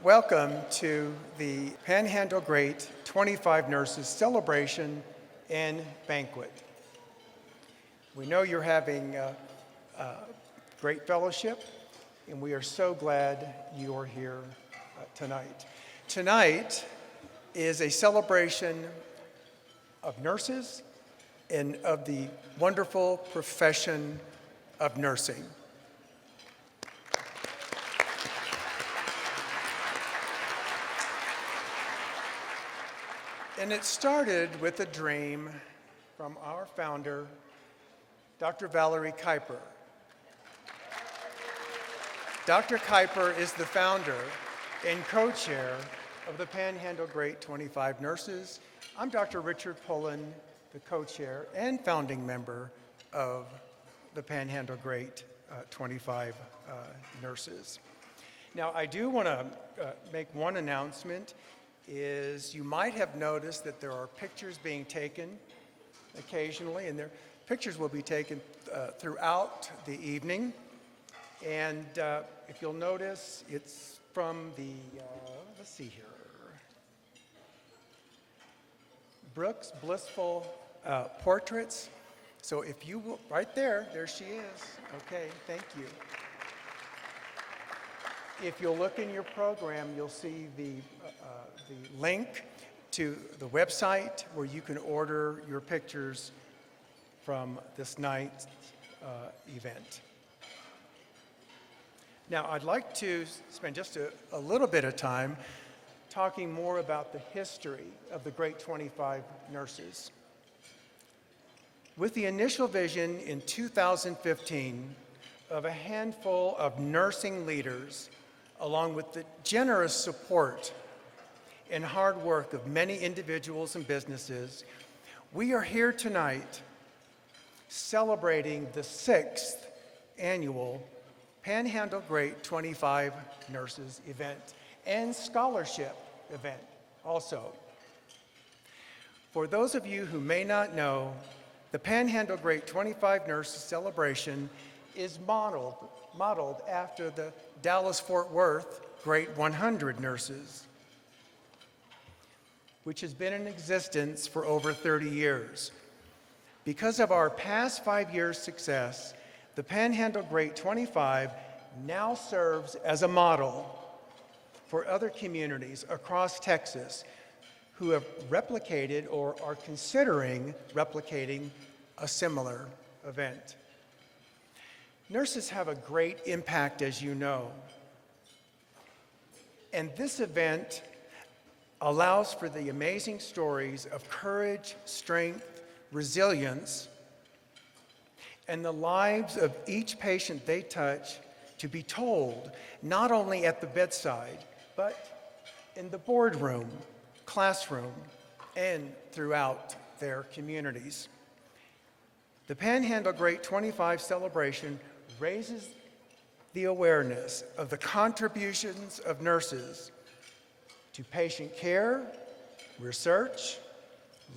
Welcome to the Panhandle Great 25 Nurses Celebration and Banquet. We know you're having a great fellowship, and we are so glad you're here tonight. Tonight is a celebration of nurses and of the wonderful profession of nursing. And it started with a dream from our founder, Dr. Valerie Kuiper. Dr. Kuiper is the founder and co-chair of the Panhandle Great 25 Nurses. I'm Dr. Richard Pullen, the co-chair and founding member of the Panhandle Great 25 Nurses. Now, I do want to make one announcement. Is you might have noticed that there are pictures being taken occasionally, and their pictures will be taken throughout the evening. And if you'll notice, it's from the, let's see here, Brooks Blissful Portraits. So if you will, right there she is. Okay, thank you. If you'll look in your program, you'll see the link to the website where you can order your pictures from this night's event. Now, I'd like to spend just a little bit of time talking more about the history of the Great 25 Nurses. With the initial vision in 2015 of a handful of nursing leaders, along with the generous support and hard work of many individuals and businesses, we are here tonight celebrating the 6th annual Panhandle Great 25 Nurses event and scholarship event also. For those of you who may not know, the Panhandle Great 25 Nurses celebration is modeled after the Dallas-Fort Worth Great 100 Nurses, which has been in existence for over 30 years. Because of our past 5 years' success, the Panhandle Great 25 now serves as a model for other communities across Texas who have replicated or are considering replicating a similar event. Nurses have a great impact, as you know. And this event allows for the amazing stories of courage, strength, resilience, and the lives of each patient they touch to be told, not only at the bedside, but in the boardroom, classroom, and throughout their communities. The Panhandle Great 25 celebration raises the awareness of the contributions of nurses to patient care, research,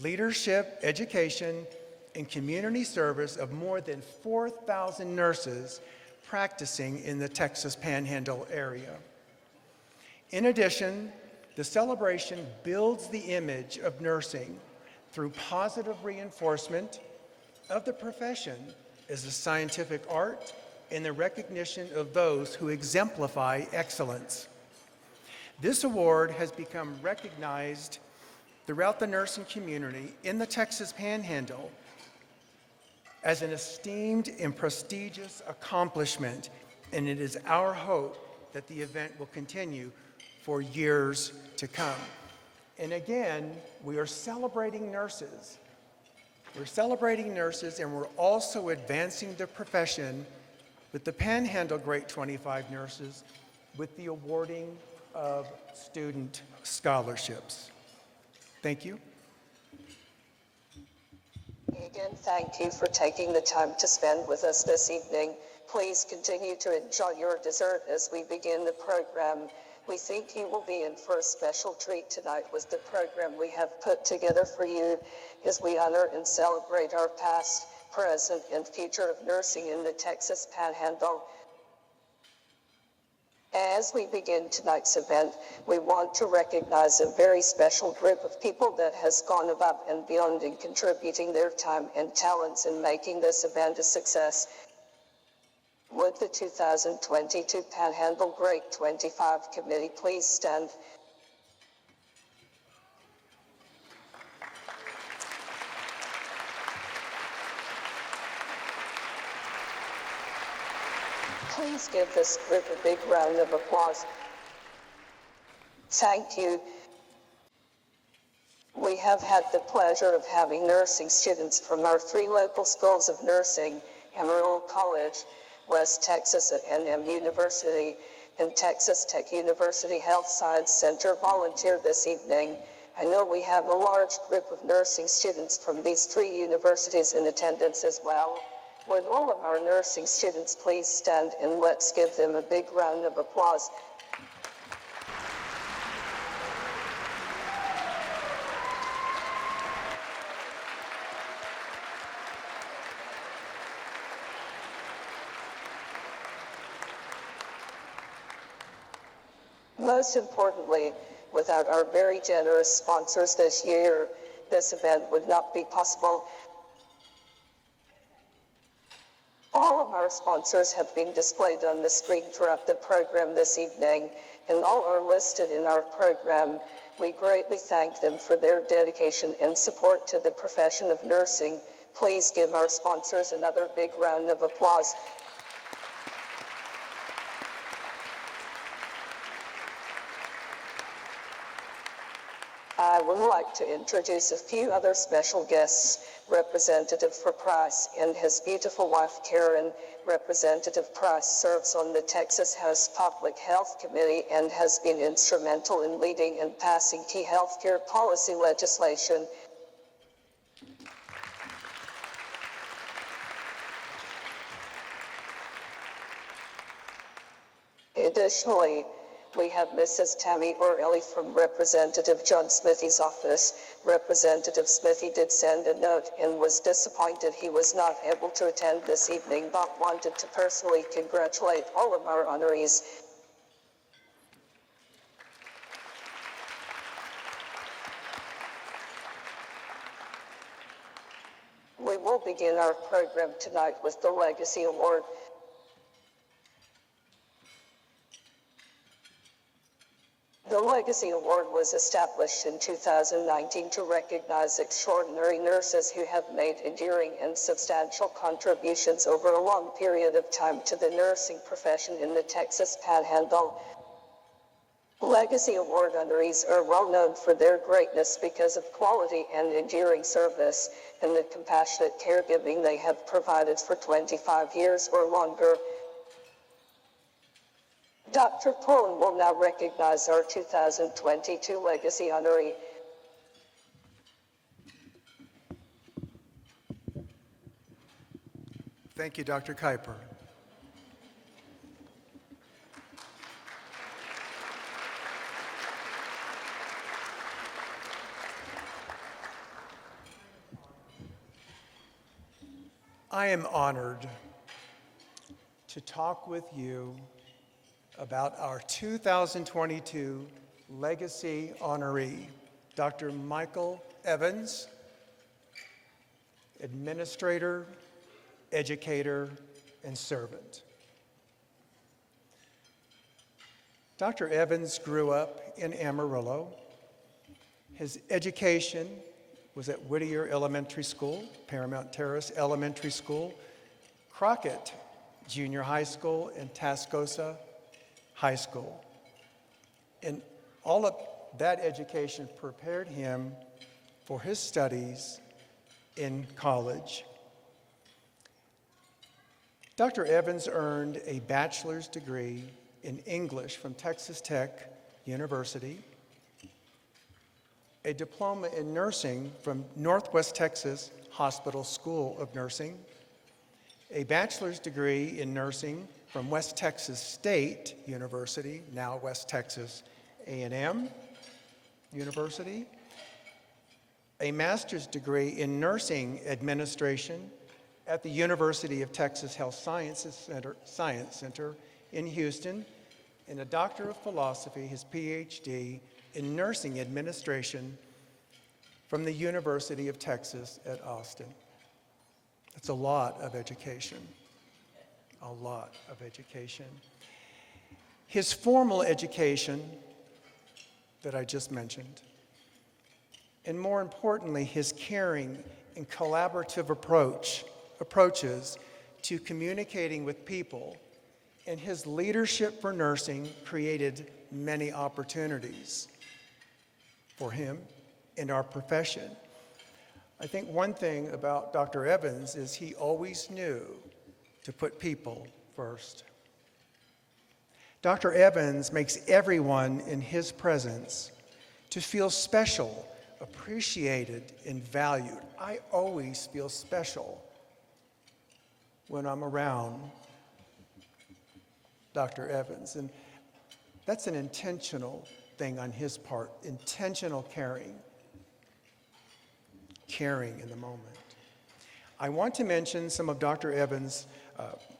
leadership, education, and community service of more than 4,000 nurses practicing in the Texas Panhandle area. In addition, the celebration builds the image of nursing through positive reinforcement of the profession as a scientific art and the recognition of those who exemplify excellence. This award has become recognized throughout the nursing community in the Texas Panhandle as an esteemed and prestigious accomplishment, and it is our hope that the event will continue for years to come. And again, we are celebrating nurses. We're celebrating nurses, and we're also advancing the profession with the Panhandle Great 25 Nurses with the awarding of student scholarships. Thank you. Again, thank you for taking the time to spend with us this evening. Please continue to enjoy your dessert as we begin the program. We think you will be in for a special treat tonight with the program we have put together for you as we honor and celebrate our past, present, and future of nursing in the Texas Panhandle. As we begin tonight's event, we want to recognize a very special group of people that has gone above and beyond in contributing their time and talents in making this event a success. Would the 2022 Panhandle Great 25 Committee please stand? Please give this group a big round of applause. Thank you. We have had the pleasure of having nursing students from our 3 local schools of nursing, Amarillo College, West Texas A&M University, and Texas Tech University Health Science Center volunteer this evening. I know we have a large group of nursing students from these 3 universities in attendance as well. Would all of our nursing students please stand and let's give them a big round of applause. Most importantly, without our very generous sponsors this year, this event would not be possible. All of our sponsors have been displayed on the screen throughout the program this evening, and all are listed in our program. We greatly thank them for their dedication and support to the profession of nursing. Please give our sponsors another big round of applause. I would like to introduce a few other special guests. Representative for Price and his beautiful wife Karen. Representative Price serves on the Texas House Public Health Committee and has been instrumental in leading and passing key healthcare policy legislation. Additionally, we have Mrs. Tammy Orelli from Representative John Smithy's office. Representative Smithy did send a note and was disappointed he was not able to attend this evening, but wanted to personally congratulate all of our honorees. We will begin our program tonight with the Legacy Award. The Legacy Award was established in 2019 to recognize extraordinary nurses who have made enduring and substantial contributions over a long period of time to the nursing profession in the Texas Panhandle. Legacy Award honorees are well known for their greatness because of quality and enduring service, and the compassionate caregiving they have provided for 25 years or longer. Dr. Pullen will now recognize our 2022 Legacy honoree. Thank you, Dr. Kuiper. I am honored to talk with you about our 2022 Legacy honoree, Dr. Michael Evans, administrator, educator, and servant. Dr. Evans grew up in Amarillo. His education was at Whittier Elementary School, Paramount Terrace Elementary School, Crockett Junior High School, and Tascosa High School. And all of that education prepared him for his studies in college. Dr. Evans earned a bachelor's degree in English from Texas Tech University, a diploma in nursing from Northwest Texas Hospital School of Nursing, a bachelor's degree in nursing from West Texas State University, now West Texas A&M University, a master's degree in nursing administration at the University of Texas Health Science Center in Houston, and a Doctor of Philosophy, his PhD in Nursing Administration from the University of Texas at Austin. That's a lot of education, a lot of education. His formal education that I just mentioned, and more importantly, his caring and collaborative approaches to communicating with people, and his leadership for nursing created many opportunities for him and our profession. I think one thing about Dr. Evans is he always knew to put people first. Dr. Evans makes everyone in his presence to feel special, appreciated, and valued. I always feel special when I'm around Dr. Evans, and that's an intentional thing on his part, intentional caring in the moment. I want to mention some of Dr. Evans'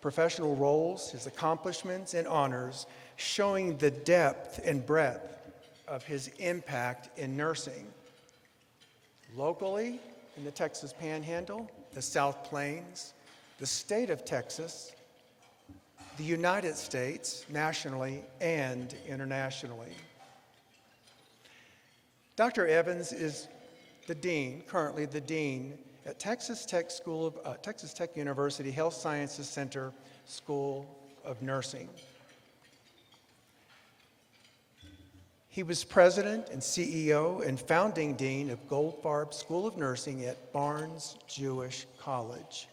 professional roles, his accomplishments and honors, showing the depth and breadth of his impact in nursing. Locally, in the Texas Panhandle, the South Plains, the state of Texas, the United States, nationally and internationally. Dr. Evans is currently the dean at Texas Tech University Health Sciences Center School of Nursing. He was president and CEO and founding dean of Goldfarb School of Nursing at Barnes Jewish College.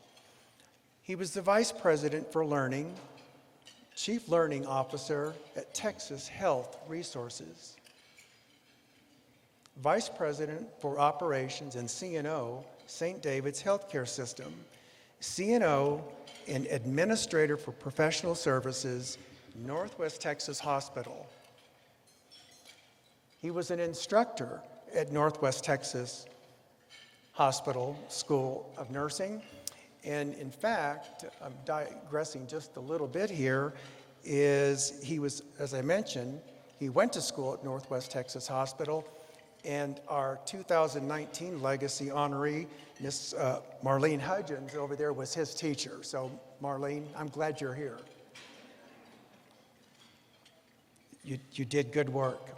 He was the vice president for learning, chief learning officer at Texas Health Resources, vice president for operations and CNO, St. David's Healthcare System, CNO and administrator for professional services, Northwest Texas Hospital. He was an instructor at Northwest Texas Hospital School of Nursing. And in fact, I'm digressing just a little bit here, he was, as I mentioned, he went to school at Northwest Texas Hospital, and our 2019 legacy honoree, Miss Marlene Hudgens over there, was his teacher. So Marlene, I'm glad you're here. You did good work.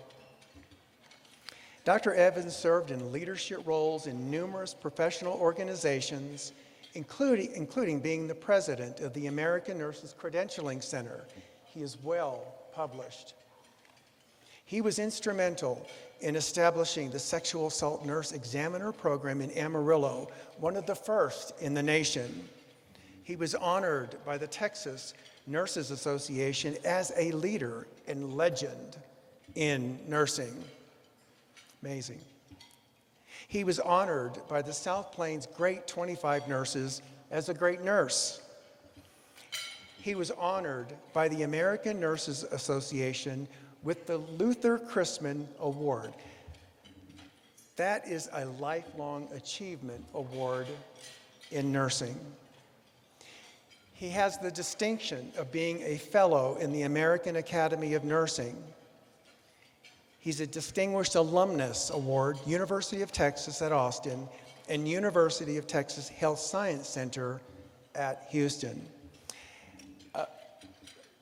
Dr. Evans served in leadership roles in numerous professional organizations, including being the president of the American Nurses Credentialing Center. He is well published. He was instrumental in establishing the Sexual Assault Nurse Examiner program in Amarillo, one of the first in the nation. He was honored by the Texas Nurses Association as a leader and legend in nursing. Amazing. He was honored by the South Plains Great 25 Nurses as a great nurse. He was honored by the American Nurses Association with the Luther Christman Award. That is a lifelong achievement award in nursing. He has the distinction of being a fellow in the American Academy of Nursing. He's a Distinguished Alumnus Award, University of Texas at Austin, and University of Texas Health Science Center at Houston.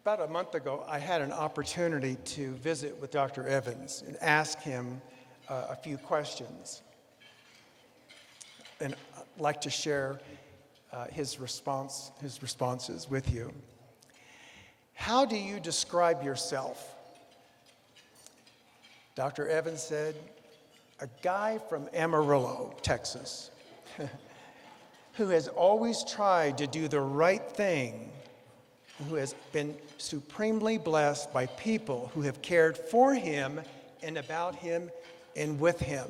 About a month ago, I had an opportunity to visit with Dr. Evans and ask him a few questions. And I'd like to share his responses with you. How do you describe yourself? Dr. Evans said, a guy from Amarillo, Texas, who has always tried to do the right thing, who has been supremely blessed by people who have cared for him and about him and with him.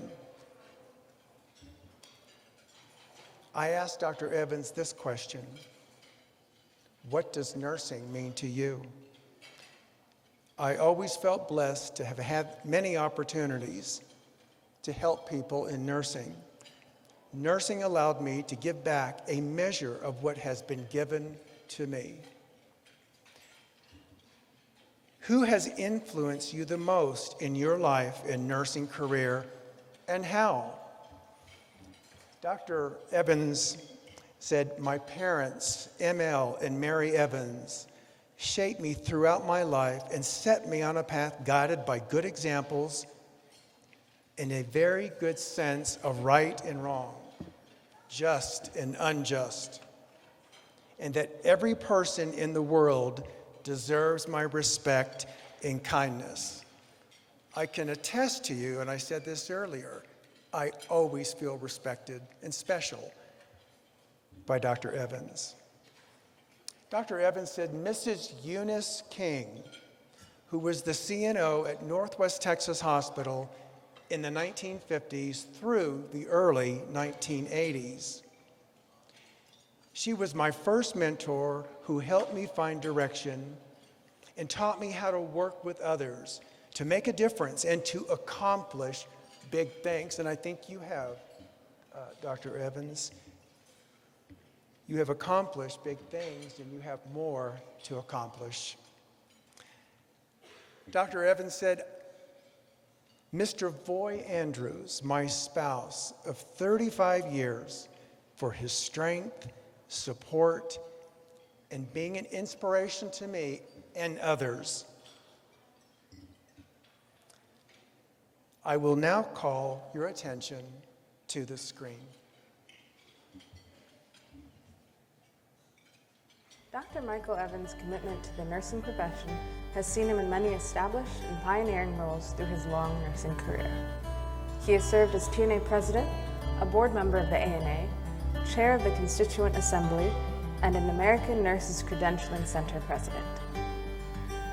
I asked Dr. Evans this question: what does nursing mean to you? I always felt blessed to have had many opportunities to help people in nursing. Nursing allowed me to give back a measure of what has been given to me. Who has influenced you the most in your life and nursing career, and how? Dr. Evans said, "My parents, ML and Mary Evans, shaped me throughout my life and set me on a path guided by good examples and a very good sense of right and wrong, just and unjust, and that every person in the world deserves my respect and kindness." I can attest to you, and I said this earlier, I always feel respected and special by Dr. Evans. Dr. Evans said Mrs. Eunice King, who was the CNO at Northwest Texas Hospital in the 1950s through the early 1980s. She was my first mentor who helped me find direction and taught me how to work with others, to make a difference and to accomplish big things. And I think you have, Dr. Evans. You have accomplished big things and you have more to accomplish. Dr. Evans said, Mr. Voy Andrews, my spouse of 35 years, for his strength, support, and being an inspiration to me and others. I will now call your attention to the screen. Dr. Michael Evans' commitment to the nursing profession has seen him in many established and pioneering roles through his long nursing career. He has served as TNA President, a board member of the ANA, Chair of the Constituent Assembly, and an American Nurses Credentialing Center President.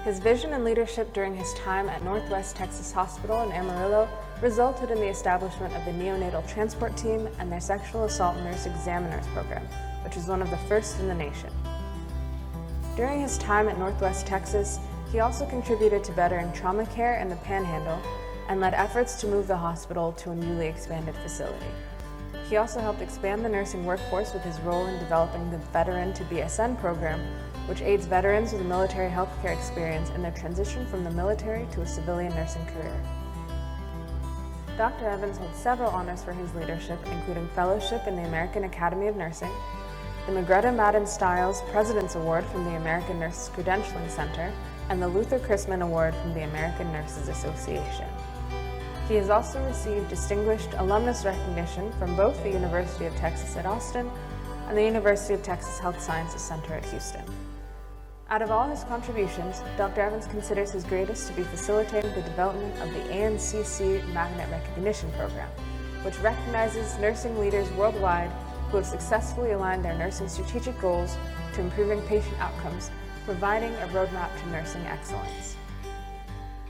His vision and leadership during his time at Northwest Texas Hospital in Amarillo resulted in the establishment of the Neonatal Transport Team and their Sexual Assault Nurse Examiners Program, which is one of the first in the nation. During his time at Northwest Texas, he also contributed to veteran trauma care in the Panhandle and led efforts to move the hospital to a newly expanded facility. He also helped expand the nursing workforce with his role in developing the Veteran to BSN program, which aids veterans with military healthcare experience in their transition from the military to a civilian nursing career. Dr. Evans holds several honors for his leadership, including fellowship in the American Academy of Nursing, the Magretta Madden Stiles President's Award from the American Nurses Credentialing Center, and the Luther Chrisman Award from the American Nurses Association. He has also received distinguished alumnus recognition from both the University of Texas at Austin and the University of Texas Health Sciences Center at Houston. Out of all his contributions, Dr. Evans considers his greatest to be facilitating the development of the ANCC Magnet Recognition Program, which recognizes nursing leaders worldwide who have successfully aligned their nursing strategic goals to improving patient outcomes, providing a roadmap to nursing excellence.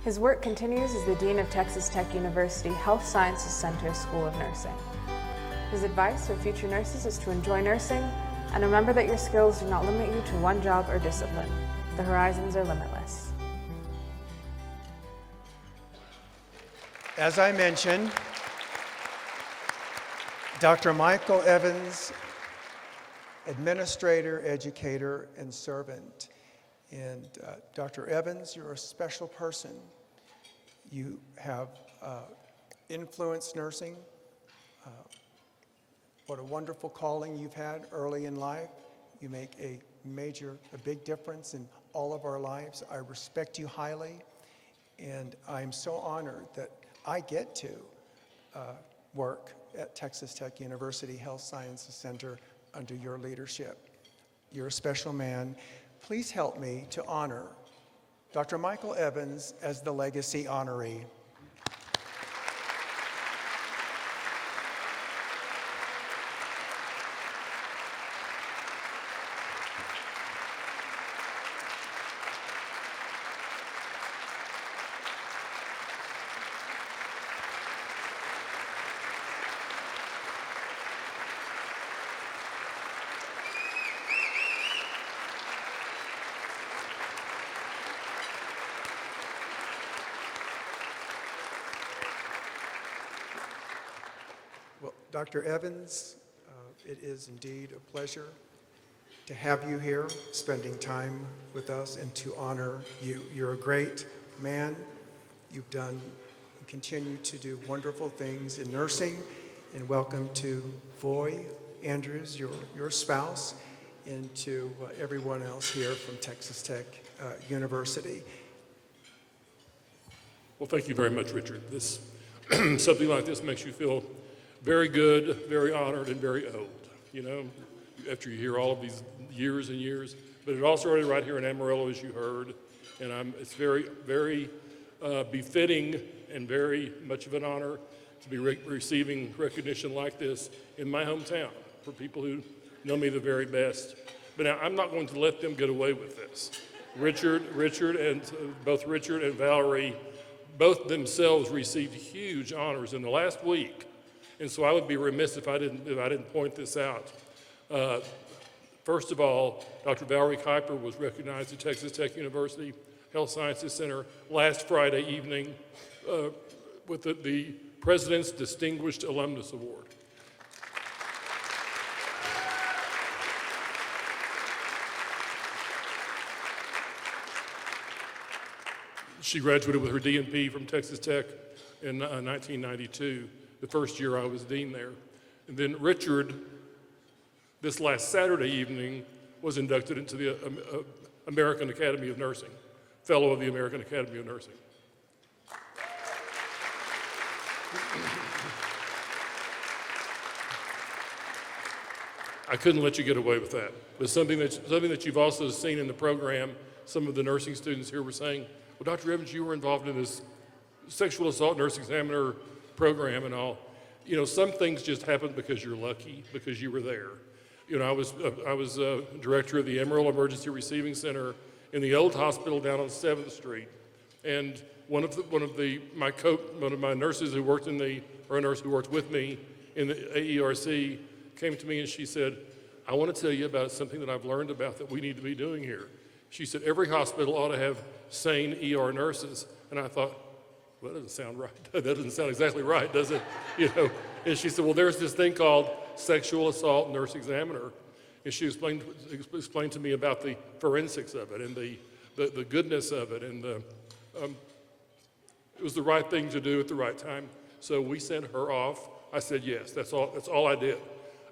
His work continues as the Dean of Texas Tech University Health Sciences Center School of Nursing. His advice for future nurses is to enjoy nursing and remember that your skills do not limit you to one job or discipline. The horizons are limitless. As I mentioned, Dr. Michael Evans, administrator, educator, and servant. And Dr. Evans, you're a special person. You have influenced nursing. What a wonderful calling you've had early in life. You make a big difference in all of our lives. I respect you highly, and I'm so honored that I get to work at Texas Tech University Health Sciences Center under your leadership. You're a special man. Please help me to honor Dr. Michael Evans as the legacy honoree. Well, Dr. Evans, it is indeed a pleasure to have you here, spending time with us, and to honor you. You're a great man. You've done and continue to do wonderful things in nursing. And welcome to Foy Andrews, your spouse, and to everyone else here from Texas Tech University. Well, thank you very much, Richard. This something like this makes you feel very good, very honored, and very old, you know, after you hear all of these years and years. But it all started right here in Amarillo, as you heard, and it's very, very befitting and very much of an honor to be receiving recognition like this in my hometown for people who know me the very best. But now, I'm not going to let them get away with this. Both Richard and Valerie, both themselves received huge honors in the last week, and so I would be remiss if I didn't point this out. First of all, Dr. Valerie Kuiper was recognized at Texas Tech University Health Sciences Center last Friday evening with the President's Distinguished Alumnus Award. She graduated with her DNP from Texas Tech in 1992, the first year I was dean there. And then Richard, this last Saturday evening, was inducted into the American Academy of Nursing, Fellow of the American Academy of Nursing. I couldn't let you get away with that. But something that you've also seen in the program, some of the nursing students here were saying, well, Dr. Evans, you were involved in this sexual assault nurse examiner program and all. You know, some things just happen because you're lucky, because you were there. You know, I was director of the Amarillo Emergency Receiving Center in the old hospital down on 7th Street, and one of my nurses who worked a nurse who worked with me in the AERC came to me and she said, I want to tell you about something that I've learned about that we need to be doing here. She said, every hospital ought to have sane ER nurses. And I thought, well, that doesn't sound right. That doesn't sound exactly right, does it? You know. And she said, well, there's this thing called sexual assault nurse examiner. And she explained to me about the forensics of it and the goodness of it. And it was the right thing to do at the right time. So we sent her off. I said yes. That's all I did.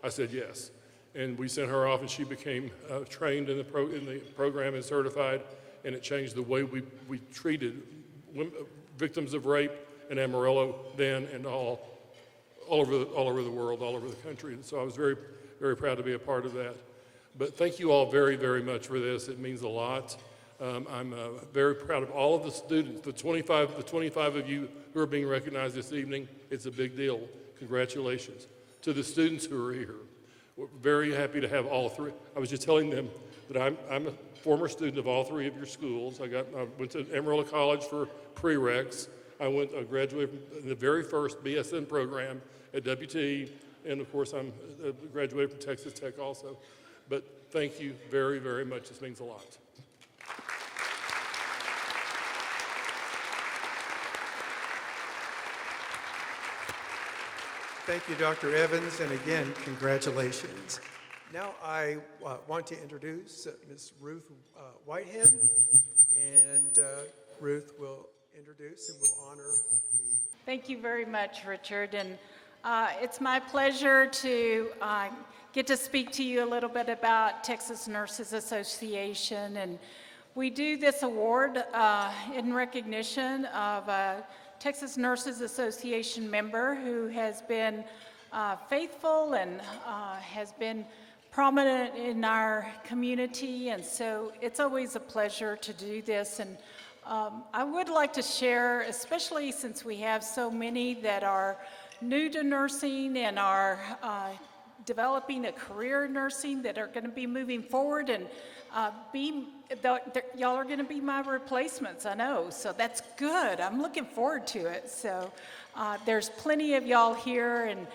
I said yes. And we sent her off, and she became trained in the program and certified, and it changed the way we treated victims of rape in Amarillo then and all over the world, all over the country. And so I was very, very proud to be a part of that. But thank you all very, very much for this. It means a lot. I'm very proud of all of the students, the 25 of you who are being recognized this evening. It's a big deal. Congratulations. To the students who are here. We're very happy to have all three. I was just telling them that I'm a former student of all three of your schools. I went to Amarillo College for prereqs. I graduated from the very first BSN program at WT, and of course I'm graduated from Texas Tech also. But thank you very, very much. This means a lot. Thank you, Dr. Evans, and again, congratulations. Now I want to introduce Ms. Ruth Whitehead, and Ruth will introduce and will honor the... Thank you very much, Richard, and it's my pleasure to get to speak to you a little bit about Texas Nurses Association, and we do this award in recognition of a Texas Nurses Association member who has been faithful and has been prominent in our community, and so it's always a pleasure to do this. And I would like to share, especially since we have so many that are new to nursing and are developing a career in nursing that are going to be moving forward and y'all are going to be my replacements, I know, so that's good. I'm looking forward to it. So there's plenty of y'all here, and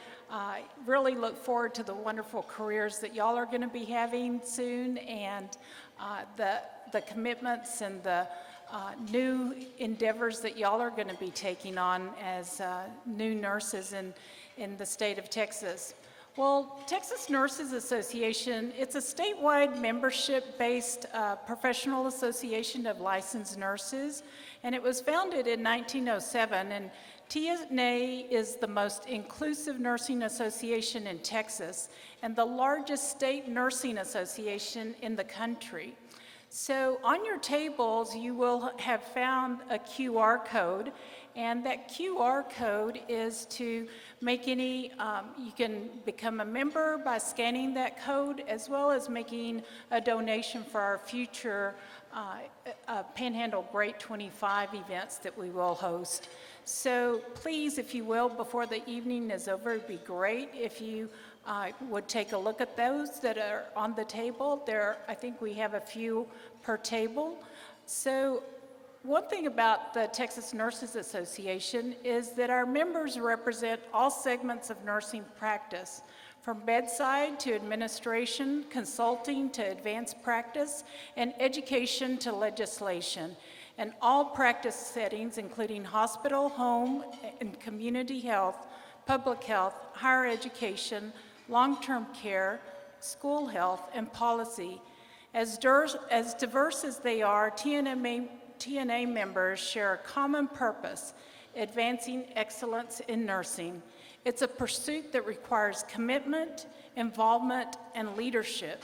really look forward to the wonderful careers that y'all are going to be having soon, and the commitments and the new endeavors that y'all are going to be taking on as new nurses in the state of Texas. Well, Texas Nurses Association, it's a statewide membership-based professional association of licensed nurses, and it was founded in 1907, and TNA is the most inclusive nursing association in Texas and the largest state nursing association in the country. So on your tables, you will have found a QR code, and that QR code is to make you can become a member by scanning that code, as well as making a donation for our future Panhandle Great 25 events that we will host. So please, if you will, before the evening is over, it'd be great if you would take a look at those that are on the table. I think we have a few per table. So one thing about the Texas Nurses Association is that our members represent all segments of nursing practice, from bedside to administration, consulting to advanced practice, and education to legislation, and all practice settings, including hospital, home, and community health, public health, higher education, long-term care, school health, and policy. As diverse as they are, TNA members share a common purpose: advancing excellence in nursing. It's a pursuit that requires commitment, involvement, and leadership.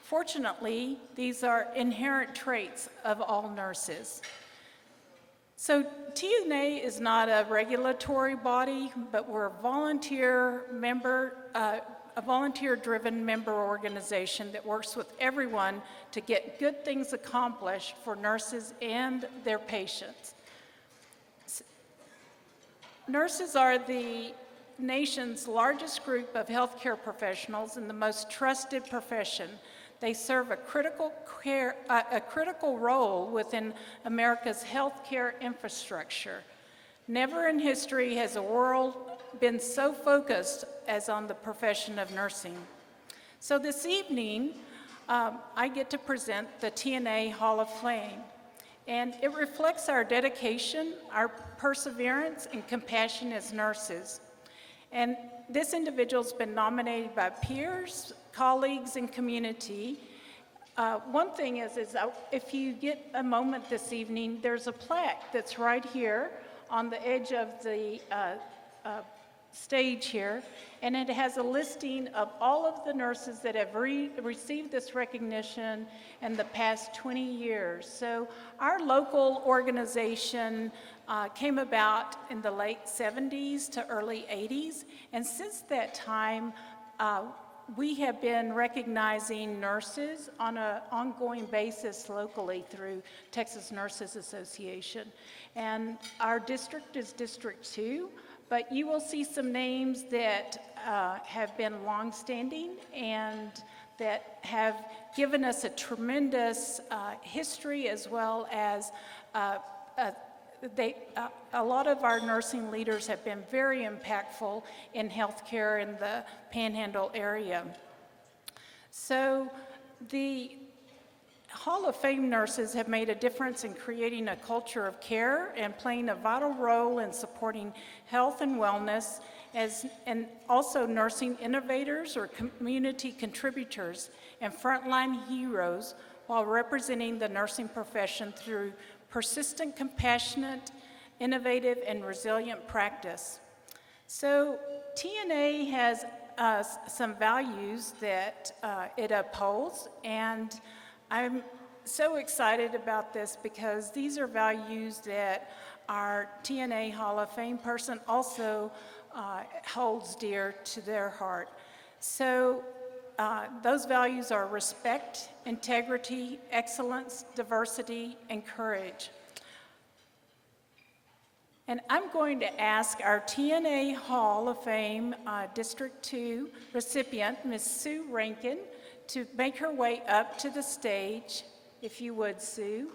Fortunately, these are inherent traits of all nurses. So TNA is not a regulatory body, but we're a volunteer-driven member organization that works with everyone to get good things accomplished for nurses and their patients. Nurses are the nation's largest group of healthcare professionals and the most trusted profession. They serve a critical role within America's healthcare infrastructure. Never in history has the world been so focused as on the profession of nursing. So this evening, I get to present the TNA Hall of Fame, and it reflects our dedication, our perseverance, and compassion as nurses. And this individual's been nominated by peers, colleagues, and community. One thing is if you get a moment this evening, there's a plaque that's right here on the edge of the stage here, and it has a listing of all of the nurses that have received this recognition in the past 20 years. So our local organization came about in the late 70s to early 80s, and since that time, we have been recognizing nurses on an ongoing basis locally through Texas Nurses Association. And our district is District 2, but you will see some names that have been longstanding and that have given us a tremendous history, as well as a lot of our nursing leaders have been very impactful in healthcare in the Panhandle area. So the Hall of Fame nurses have made a difference in creating a culture of care and playing a vital role in supporting health and wellness, and also nursing innovators or community contributors and frontline heroes, while representing the nursing profession through persistent, compassionate, innovative, and resilient practice. So TNA has some values that it upholds, and I'm so excited about this because these are values that our TNA Hall of Fame person also holds dear to their heart. So those values are respect, integrity, excellence, diversity, and courage. And I'm going to ask our TNA Hall of Fame District 2 recipient, Ms. Sue Rankin, to make her way up to the stage, if you would, Sue.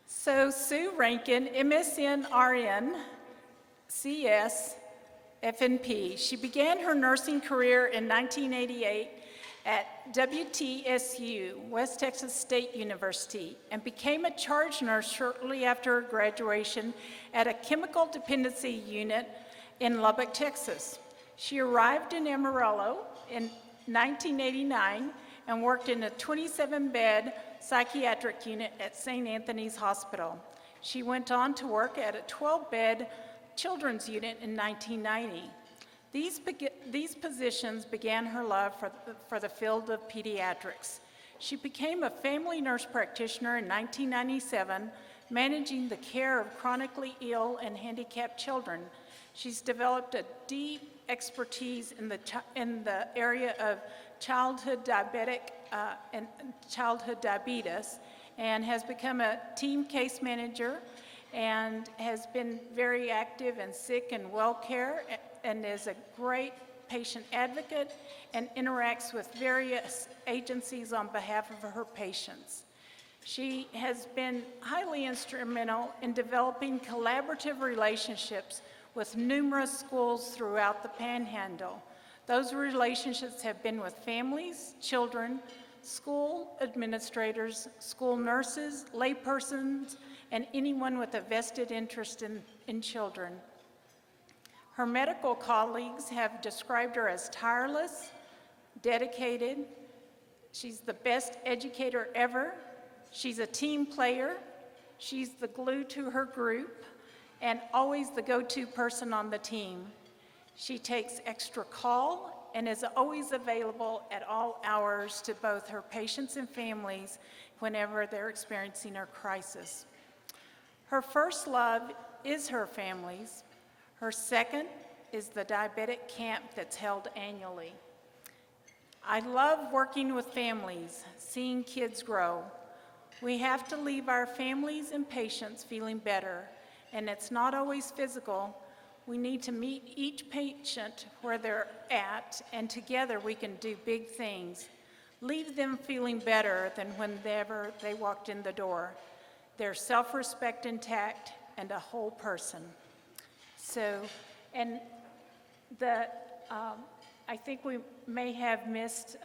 So Sue Rankin, MSN RN, CS, FNP. She began her nursing career in 1988 at WTSU, West Texas State University, and became a charge nurse shortly after her graduation at a chemical dependency unit in Lubbock, Texas. She arrived in Amarillo in 1989 and worked in a 27-bed psychiatric unit at St. Anthony's Hospital. She went on to work at a 12-bed children's unit in 1990. These positions began her love for the field of pediatrics. She became a family nurse practitioner in 1997, managing the care of chronically ill and handicapped children. She's developed a deep expertise in the area of childhood diabetes, and has become a team case manager and has been very active in sick and well care, and is a great patient advocate and interacts with various agencies on behalf of her patients. She has been highly instrumental in developing collaborative relationships with numerous schools throughout the Panhandle. Those relationships have been with families, children, school administrators, school nurses, laypersons, and anyone with a vested interest in children. Her medical colleagues have described her as tireless, dedicated. She's the best educator ever. She's a team player. She's the glue to her group and always the go-to person on the team. She takes extra call and is always available at all hours to both her patients and families whenever they're experiencing a crisis. Her first love is her families. Her second is the diabetic camp that's held annually. I love working with families, seeing kids grow. We have to leave our families and patients feeling better, and it's not always physical. We need to meet each patient where they're at, and together we can do big things. Leave them feeling better than whenever they walked in the door. Their self-respect intact and a whole person. So, and I think we may have missed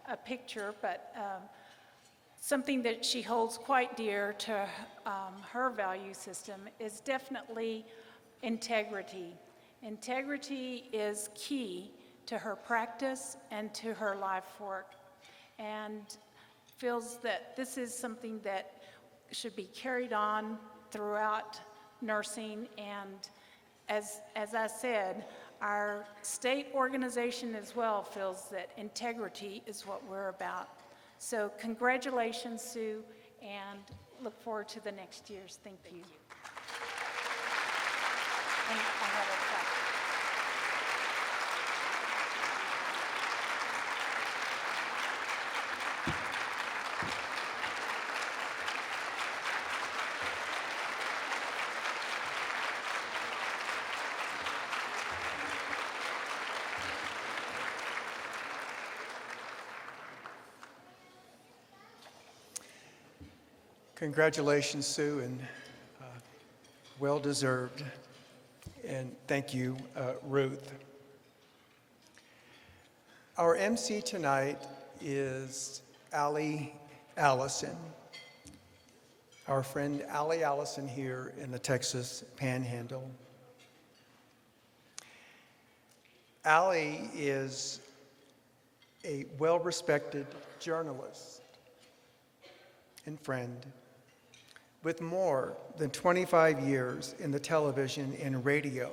a picture, but something that she holds quite dear to her value system is definitely integrity. Integrity is key to her practice and to her life work, and feels that this is something that should be carried on throughout nursing. And as I said, our state organization as well feels that integrity is what we're about. So congratulations, Sue, and look forward to the next year's. Thank you. And I have a plaque. Congratulations, Sue, and well-deserved. And thank you, Ruth. Our MC tonight is Allie Allison, our friend Allie Allison here in the Texas Panhandle. Allie is a well-respected journalist and friend with more than 25 years in the television and radio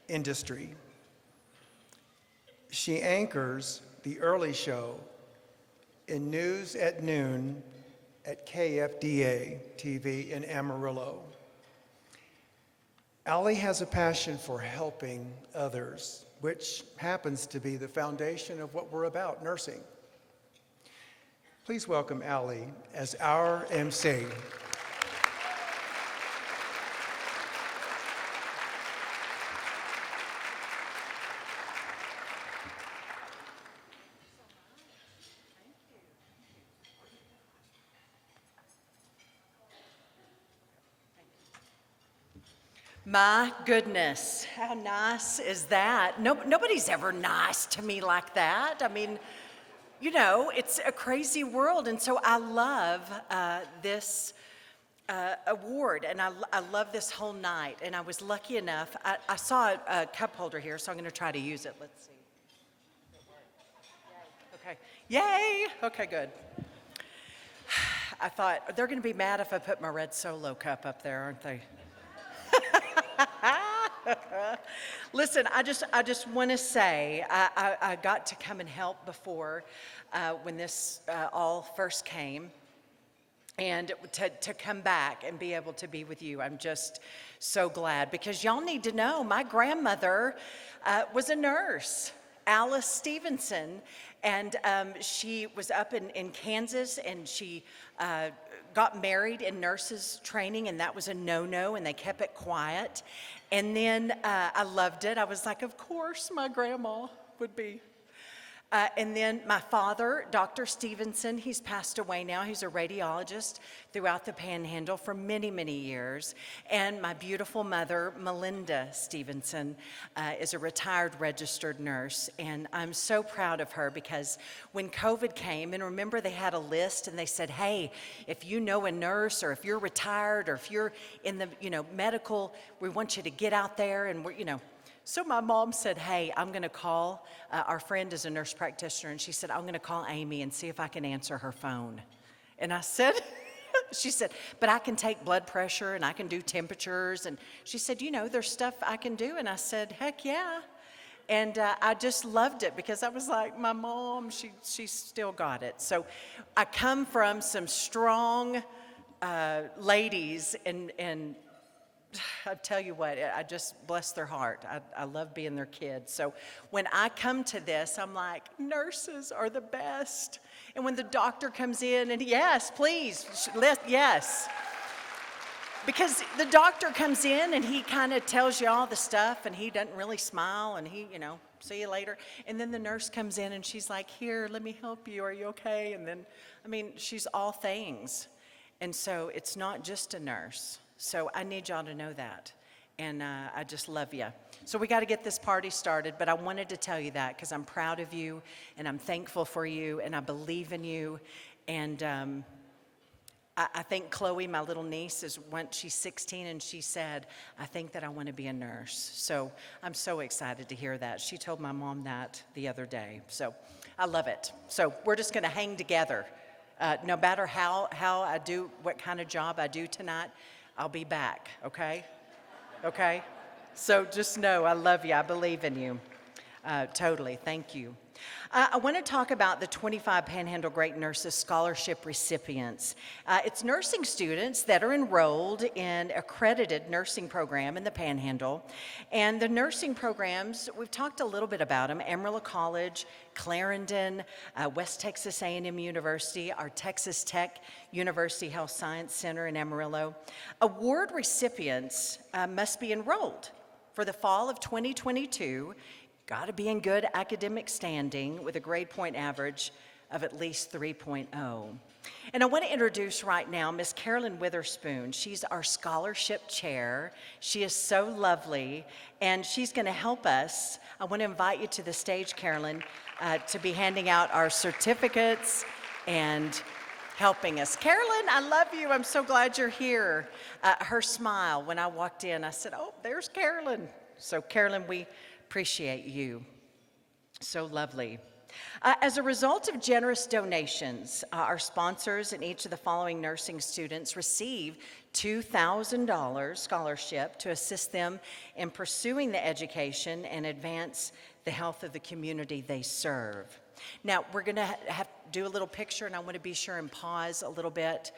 industry. She anchors The Early Show in News at Noon at KFDA TV in Amarillo. Allie has a passion for helping others, which happens to be the foundation of what we're about, nursing. Please welcome Allie as our MC. My goodness, how nice is that? Nobody's ever nice to me like that. I mean, you know, it's a crazy world, and so I love this award, and I love this whole night. And I was lucky enough, I saw a cup holder here, so I'm going to try to use it. Let's see. Okay. Yay! Okay, good. I thought, they're going to be mad if I put my red Solo cup up there, aren't they? Listen, I just want to say, I got to come and help before when this all first came. And to come back and be able to be with you, I'm just so glad, because y'all need to know my grandmother was a nurse, Alice Stevenson, and she was up in Kansas, and she got married in nurses training, and that was a no-no, and they kept it quiet. And then I loved it. I was like, of course my grandma would be. And then my father, Dr. Stevenson, he's passed away now. He's a radiologist throughout the Panhandle for many, many years. And my beautiful mother, Melinda Stevenson, is a retired registered nurse. And I'm so proud of her, because when COVID came, and remember they had a list and they said, hey, if you know a nurse, or if you're retired, or if you're in the, medical, we want you to get out there, and we're. So my mom said, hey, I'm going to call, our friend is a nurse practitioner, and she said, I'm going to call Amy and see if I can answer her phone. And I said, she said, but I can take blood pressure and I can do temperatures. And she said, there's stuff I can do. And I said, heck yeah. And I just loved it, because I was like, my mom, she still got it. So I come from some strong ladies, and I tell you what, I just bless their heart. I love being their kid. So when I come to this, I'm like, nurses are the best. And when the doctor comes in, and yes, please, yes. Because the doctor comes in and he kind of tells you all the stuff, and he doesn't really smile, and he, see you later. And then the nurse comes in and she's like, here, let me help you. Are you okay? And then, she's all things. And so it's not just a nurse. So I need y'all to know that, and I just love you. So we got to get this party started, but I wanted to tell you that because I'm proud of you, and I'm thankful for you, and I believe in you. And I think Chloe, my little niece, she's 16, and she said, I think that I want to be a nurse. So I'm so excited to hear that. She told my mom that the other day. So I love it. So we're just going to hang together. No matter how I do, what kind of job I do tonight, I'll be back, okay? Okay? So just know I love you. I believe in you. Totally. Thank you. I want to talk about the 25 Panhandle Great Nurses Scholarship recipients. It's nursing students that are enrolled in accredited nursing program in the Panhandle. And the nursing programs, we've talked a little bit about them: Amarillo College, Clarendon, West Texas A&M University, our Texas Tech University Health Science Center in Amarillo. Award recipients must be enrolled for the fall of 2022. Got to be in good academic standing with a grade point average of at least 3.0. And I want to introduce right now Miss Carolyn Witherspoon. She's our scholarship chair. She is so lovely, and she's going to help us. I want to invite you to the stage, Carolyn, to be handing out our certificates and helping us. Carolyn, I love you. I'm so glad you're here. Her smile when I walked in, I said, oh, there's Carolyn. So Carolyn, we appreciate you. So lovely. As a result of generous donations, our sponsors and each of the following nursing students receive $2,000 scholarship to assist them in pursuing the education and advance the health of the community they serve. Now, we're going to have to do a little picture, and I want to be sure and pause a little bit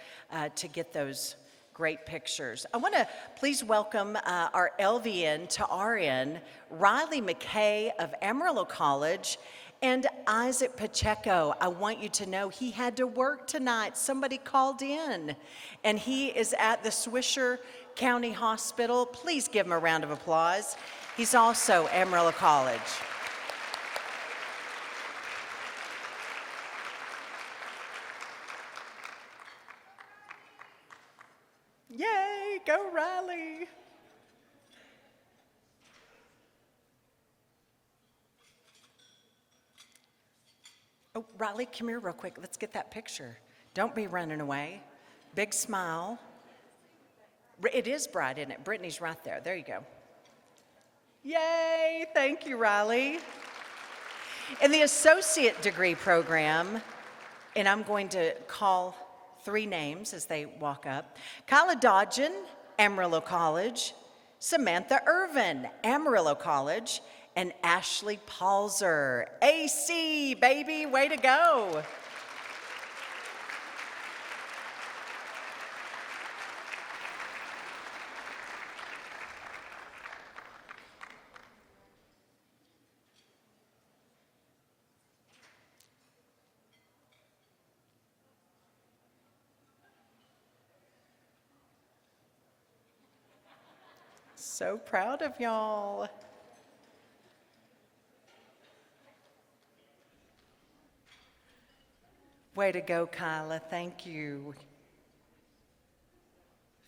to get those great pictures. I want to please welcome our LVN to RN, Riley McKay of Amarillo College, and Isaac Pacheco. I want you to know he had to work tonight. Somebody called in, and he is at the Swisher County Hospital. Please give him a round of applause. He's also Amarillo College. Yay, go Riley. Oh, Riley, come here real quick. Let's get that picture. Don't be running away. Big smile. It is bright, isn't it? Brittany's right there. There you go. Yay! Thank you, Riley. In the associate degree program, and I'm going to call 3 names as they walk up. Kyla Dodgen, Amarillo College. Samantha Irvin, Amarillo College. And Ashley Palzer, AC, baby, way to go. So proud of y'all. Way to go, Kyla. Thank you.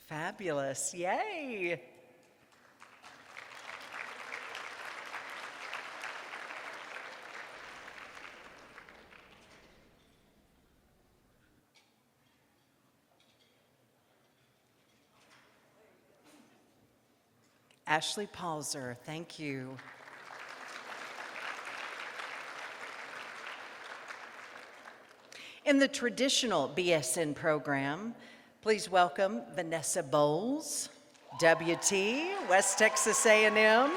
Fabulous. Yay. Ashley Palzer, thank you. In the traditional BSN program, please welcome Vanessa Bowles, WT, West Texas A&M.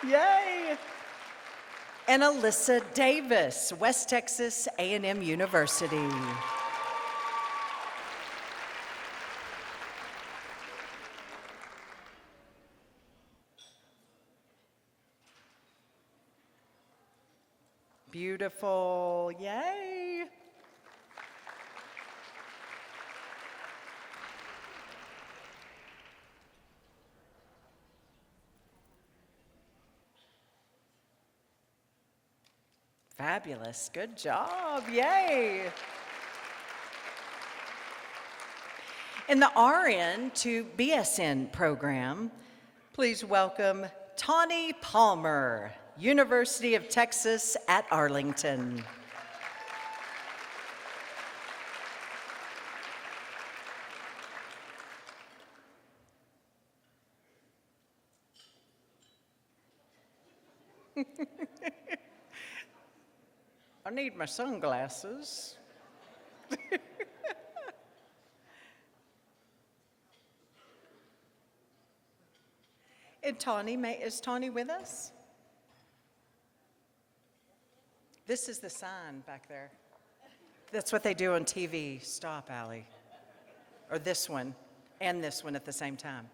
Yay! And Alyssa Davis, West Texas A&M University. Beautiful, yay! Fabulous, good job, yay! In the RN to BSN program, please welcome Tawny Palmer, University of Texas at Arlington. I need my sunglasses. And Tawny, is Tawny with us? This is the sign back there. That's what they do on TV. Stop, Allie. Or this one and this one at the same time.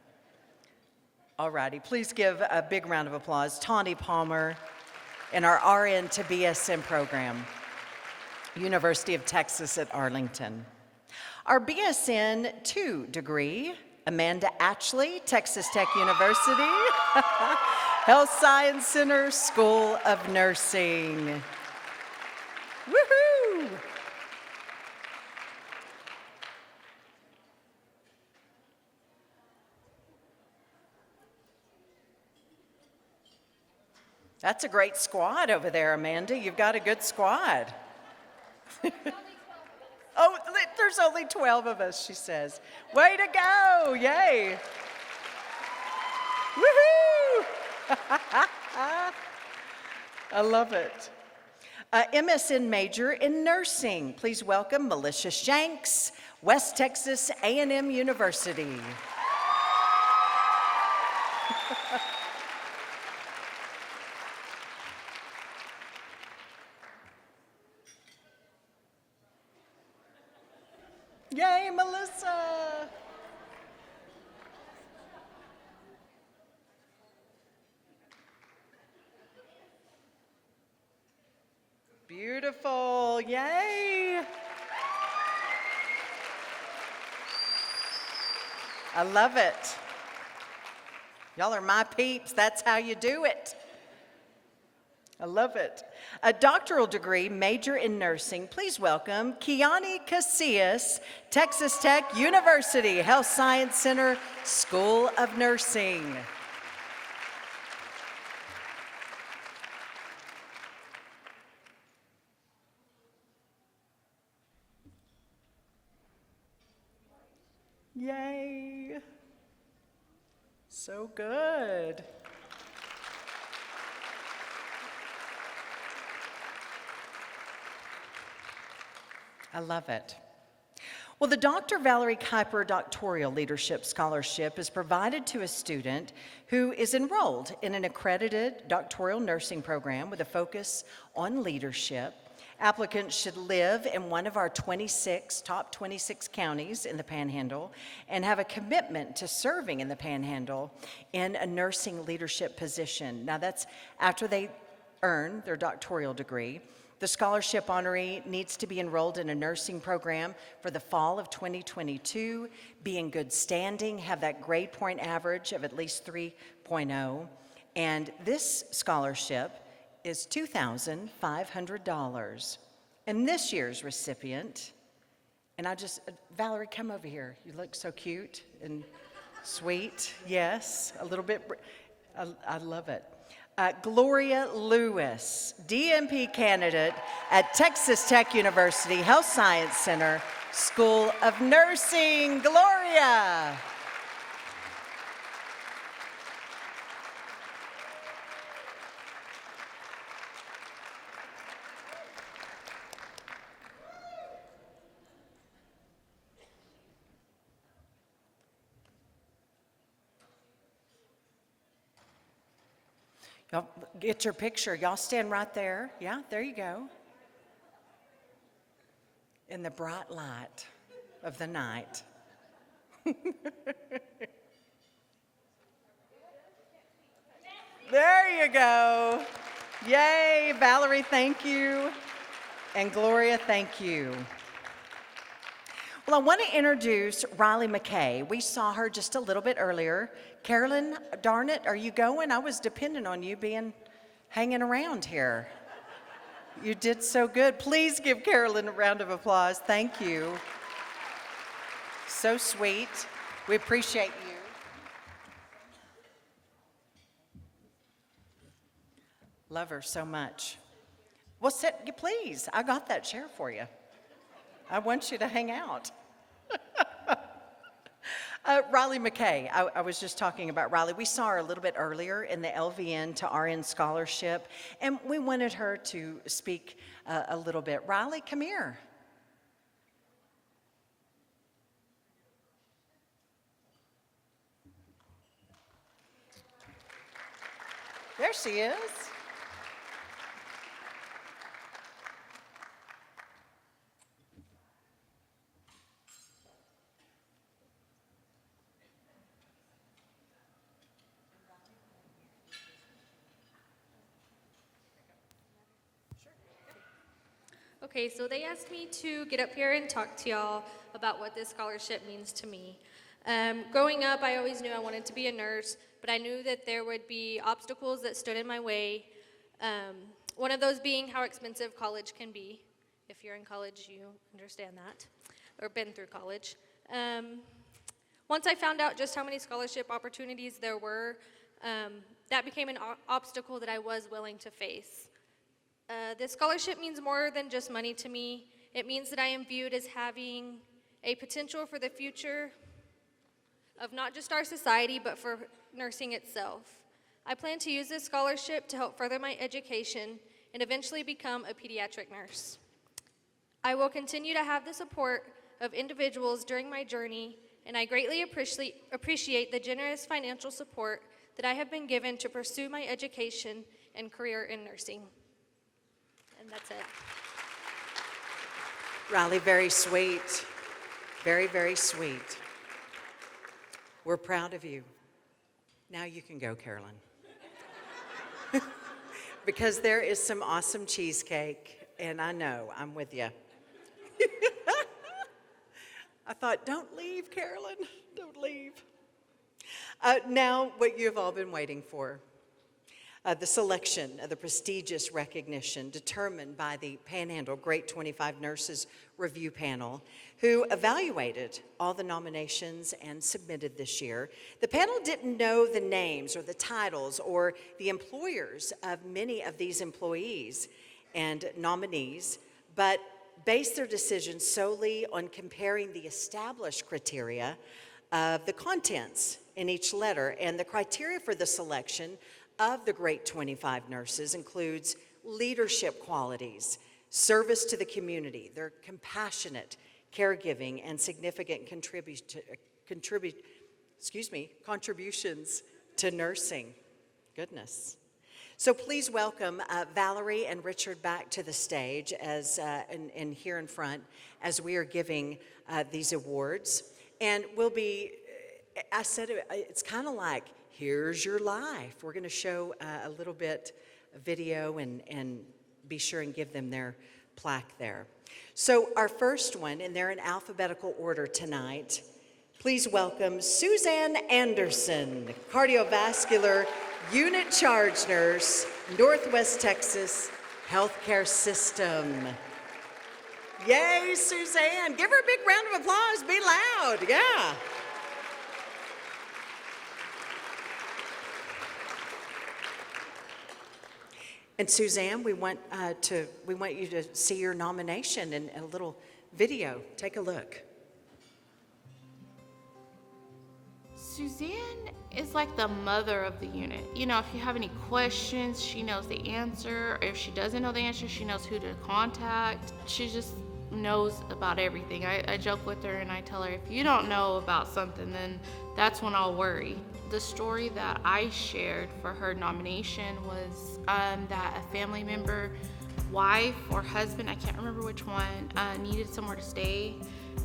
All righty, please give a big round of applause. Tawny Palmer in our RN to BSN program, University of Texas at Arlington. Our BSN 2 degree, Amanda Atchley, Texas Tech University, Health Science Center, School of Nursing. Woohoo! That's a great squad over there, Amanda. You've got a good squad. Oh, there's only 12 of us, she says. Way to go, yay. Woohoo! I love it. MSN major in nursing. Please welcome Melissa Shanks, West Texas A&M University. Yay, Melissa! Beautiful, yay! I love it. Y'all are my peeps, that's how you do it. I love it. A doctoral degree, major in nursing. Please welcome Kiani Casillas, Texas Tech University, Health Science Center, School of Nursing. Yay. So good. I love it. Well, the Dr. Valerie Kuiper Doctoral Leadership Scholarship is provided to a student who is enrolled in an accredited doctoral nursing program with a focus on leadership. Applicants should live in one of our top 26 counties in the Panhandle and have a commitment to serving in the Panhandle in a nursing leadership position. Now, that's after they earn their doctoral degree. The scholarship honoree needs to be enrolled in a nursing program for the fall of 2022, be in good standing, have that grade point average of at least 3.0, and this scholarship is $2,500. And this year's recipient, and Valerie, come over here. You look so cute and sweet. Yes, a little bit, I love it. Gloria Lewis, DMP candidate at Texas Tech University Health Science Center, School of Nursing. Gloria. Y'all get your picture. Y'all stand right there. Yeah, there you go. In the bright light of the night. There you go. Yay, Valerie, thank you. And Gloria, thank you. Well, I want to introduce Riley McKay. We saw her just a little bit earlier. Carolyn, darn it, are you going? I was depending on you hanging around here. You did so good. Please give Carolyn a round of applause. Thank you. So sweet. We appreciate you. Love her so much. Well, sit, please. I got that chair for you. I want you to hang out. Riley McKay, I was just talking about Riley. We saw her a little bit earlier in the LVN to RN scholarship, and we wanted her to speak a little bit. Riley, come here. There she is. Okay, so they asked me to get up here and talk to y'all about what this scholarship means to me. Growing up, I always knew I wanted to be a nurse, but I knew that there would be obstacles that stood in my way. One of those being how expensive college can be. If you're in college, you understand that, or been through college. Once I found out just how many scholarship opportunities there were, that became an obstacle that I was willing to face. This scholarship means more than just money to me. It means that I am viewed as having a potential for the future of not just our society, but for nursing itself. I plan to use this scholarship to help further my education and eventually become a pediatric nurse. I will continue to have the support of individuals during my journey, and I greatly appreciate the generous financial support that I have been given to pursue my education and career in nursing. And that's it. Riley, very sweet. Very, very sweet. We're proud of you. Now you can go, Carolyn. Because there is some awesome cheesecake, and I know, I'm with you. I thought, don't leave, Carolyn, don't leave. Now, what you have all been waiting for. The selection of the prestigious recognition determined by the Panhandle Great 25 Nurses Review Panel, who evaluated all the nominations and submitted this year. The panel didn't know the names or the titles or the employers of many of these employees and nominees, but based their decision solely on comparing the established criteria of the contents in each letter. And the criteria for the selection of the Great 25 Nurses includes leadership qualities, service to the community, their compassionate caregiving, and significant contributions to nursing. Goodness. So please welcome Valerie and Richard back to the stage and here in front as we are giving these awards. And we'll be, I said it's kind of like, here's your life. We're going to show a little bit of video and be sure and give them their plaque there. So our first one, and they're in alphabetical order tonight, please welcome Suzanne Anderson, cardiovascular unit charge nurse, Northwest Texas Healthcare System. Yay, Suzanne. Give her a big round of applause. Be loud. Yeah. And Suzanne, we want you to see your nomination in a little video. Take a look. Suzanne is like the mother of the unit. You know, if you have any questions, she knows the answer. If she doesn't know the answer, she knows who to contact. She just knows about everything. I joke with her and I tell her, if you don't know about something, then that's when I'll worry. The story that I shared for her nomination was that a family member, wife or husband, I can't remember which one, needed somewhere to stay.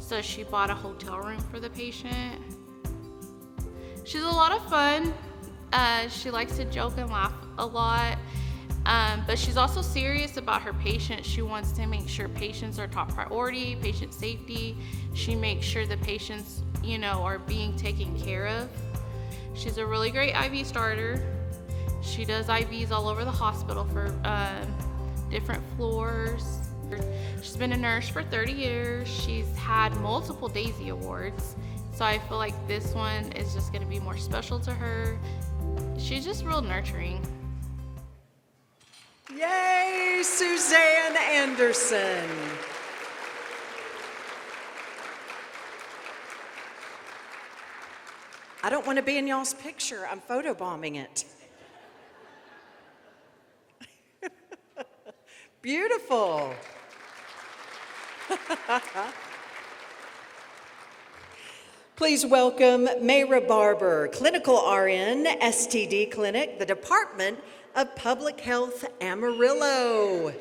So she bought a hotel room for the patient. She's a lot of fun. She likes to joke and laugh a lot, but she's also serious about her patients. She wants to make sure patients are top priority, patient safety. She makes sure the patients, you know, are being taken care of. She's a really great IV starter. She does IVs all over the hospital for different floors. She's been a nurse for 30 years. She's had multiple Daisy Awards. So I feel like this one is just gonna be more special to her. She's just real nurturing. Yay, Suzanne Anderson. I don't want to be in y'all's picture. I'm photobombing it. Beautiful. Please welcome Mayra Barber, Clinical RN, STD Clinic, the Department of Public Health, Amarillo.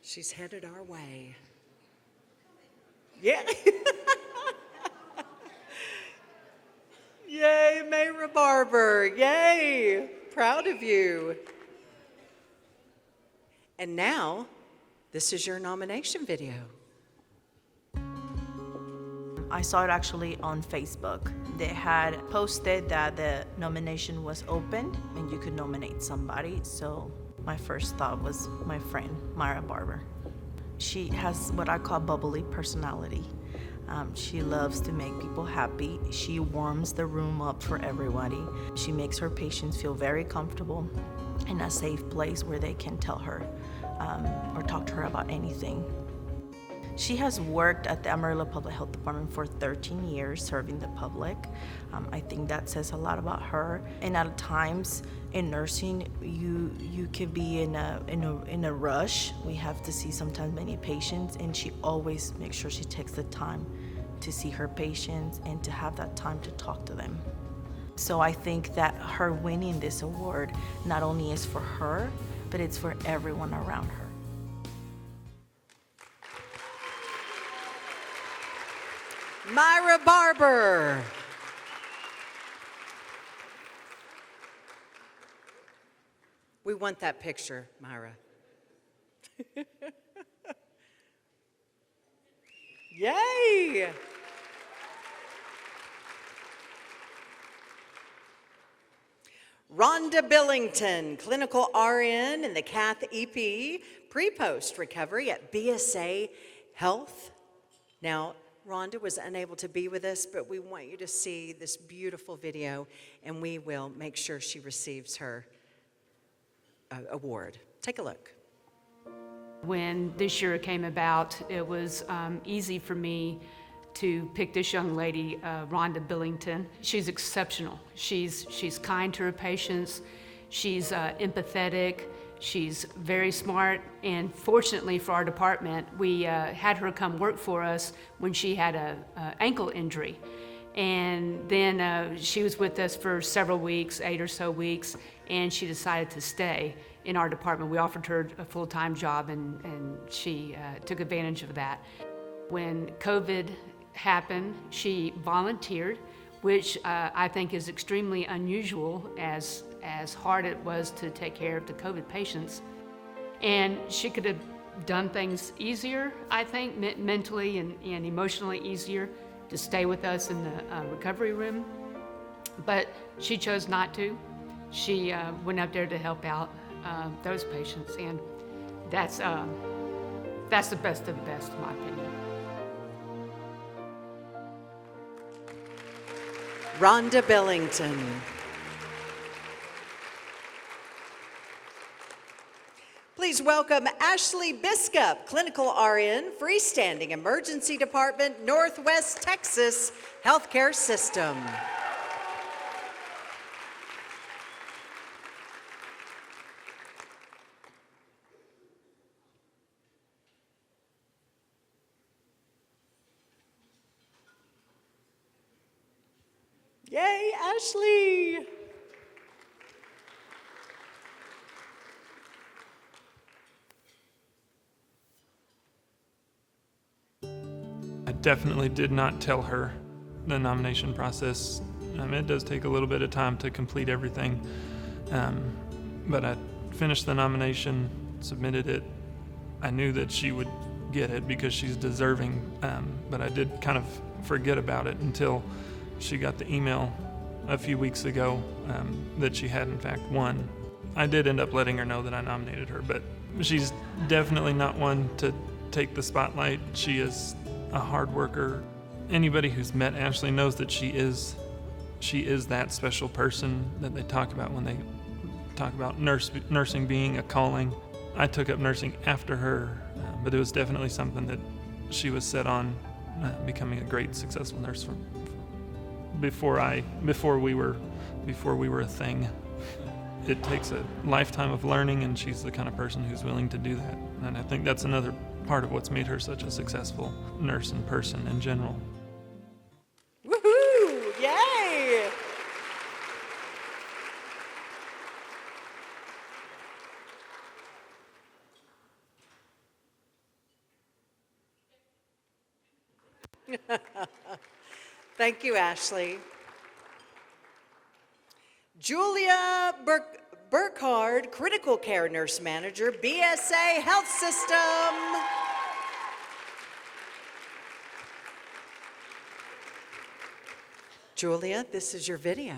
She's headed our way. Yeah. Yay, Mayra Barber. Yay. Proud of you. And now, this is your nomination video. I saw it actually on Facebook. They had posted that the nomination was open and you could nominate somebody. So my first thought was my friend, Mayra Barber. She has what I call bubbly personality. She loves to make people happy. She warms the room up for everybody. She makes her patients feel very comfortable in a safe place where they can tell her or talk to her about anything. She has worked at the Amarillo Public Health Department for 13 years serving the public. I think that says a lot about her. And at times in nursing, you can be in a rush. We have to see sometimes many patients, and she always makes sure she takes the time to see her patients and to have that time to talk to them. So I think that her winning this award not only is for her, but it's for everyone around her. Mayra Barber. We want that picture, Mayra. Yay! Rhonda Billington, Clinical RN in the Cath EP, pre-post recovery at BSA Health. Now, Rhonda was unable to be with us, but we want you to see this beautiful video, and we will make sure she receives her award. Take a look. When this year came about, it was easy for me to pick this young lady, Rhonda Billington. She's exceptional. She's kind to her patients. She's empathetic. She's very smart. And fortunately for our department, we had her come work for us when she had a ankle injury. And then she was with us for several weeks, 8 or so weeks, and she decided to stay in our department. We offered her a full-time job, and she took advantage of that. When COVID happened, she volunteered, which I think is extremely unusual as hard it was to take care of the COVID patients. And she could have done things easier, I think, mentally and emotionally easier, to stay with us in the recovery room, but she chose not to. She went up there to help out those patients, and that's the best of the best, in my opinion. Rhonda Billington. Please welcome Ashley Biscup, Clinical RN, Freestanding Emergency Department, Northwest Texas Healthcare System. Yay, Ashley! I definitely did not tell her the nomination process. It does take a little bit of time to complete everything, but I finished the nomination, submitted it. I knew that she would get it because she's deserving, but I did kind of forget about it until she got the email a few weeks ago that she had in fact won. I did end up letting her know that I nominated her, but she's definitely not one to take the spotlight. She is a hard worker. Anybody who's met Ashley knows that she is that special person that they talk about when they talk about nursing being a calling. I took up nursing after her, but it was definitely something that she was set on becoming a great, successful nurse from before we were a thing. It takes a lifetime of learning, and she's the kind of person who's willing to do that. And I think that's another part of what's made her such a successful nurse and person in general. Woohoo! Yay! Thank you, Ashley. Julia Burkhardt, Critical Care Nurse Manager, BSA Health System. Julia, this is your video.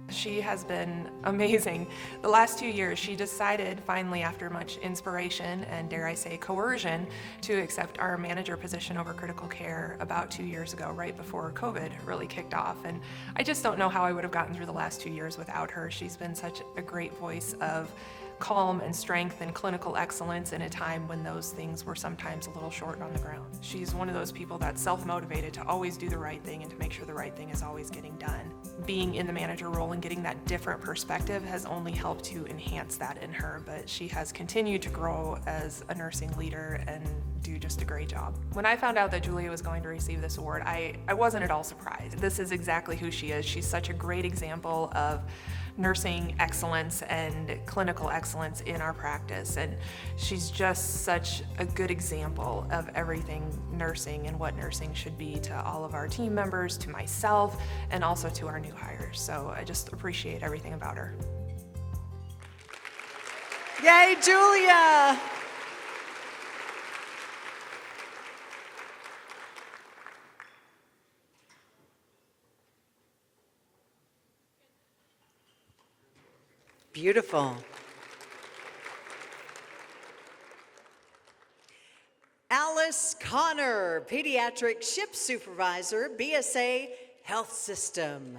She has been amazing. The last 2 years, she decided finally, after much inspiration and, dare I say, coercion, to accept our manager position over critical care about 2 years ago, right before COVID really kicked off. And I just don't know how I would have gotten through the last 2 years without her. She's been such a great voice of calm and strength and clinical excellence in a time when those things were sometimes a little short on the ground. She's one of those people that's self-motivated to always do the right thing and to make sure the right thing is always getting done. Being in the manager role and getting that different perspective has only helped to enhance that in her, but she has continued to grow as a nursing leader and do just a great job. When I found out that Julia was going to receive this award, I wasn't at all surprised. This is exactly who she is. She's such a great example of nursing excellence and clinical excellence in our practice, and she's just such a good example of everything nursing and what nursing should be to all of our team members, to myself, and also to our new hires. So I just appreciate everything about her. Yay, Julia! Beautiful. Alice Connor, Pediatric Shift Supervisor, BSA Health System.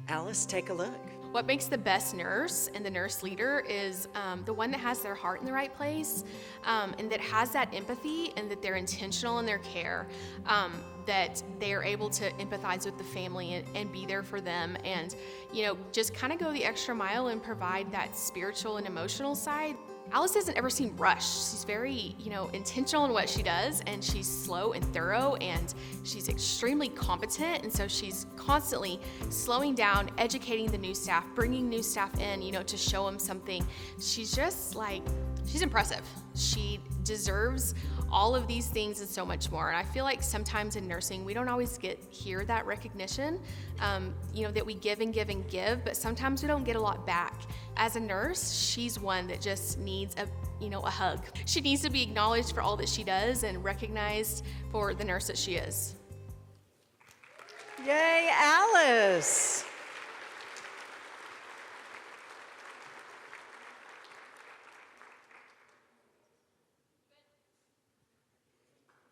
Alice, take a look. What makes the best nurse and the nurse leader is the one that has their heart in the right place, and that has that empathy, and that they're intentional in their care, that they are able to empathize with the family and be there for them, and just kind of go the extra mile and provide that spiritual and emotional side. Alice doesn't ever seem rushed. She's very, intentional in what she does, and she's slow and thorough, and she's extremely competent, and so she's constantly slowing down, educating the new staff, bringing new staff in, to show them something. She's just she's impressive. She deserves all of these things and so much more. And I feel like sometimes in nursing, we don't always hear that recognition, that we give and give and give, but sometimes we don't get a lot back. As a nurse, she's one that just needs a hug. She needs to be acknowledged for all that she does and recognized for the nurse that she is. Yay, Alice!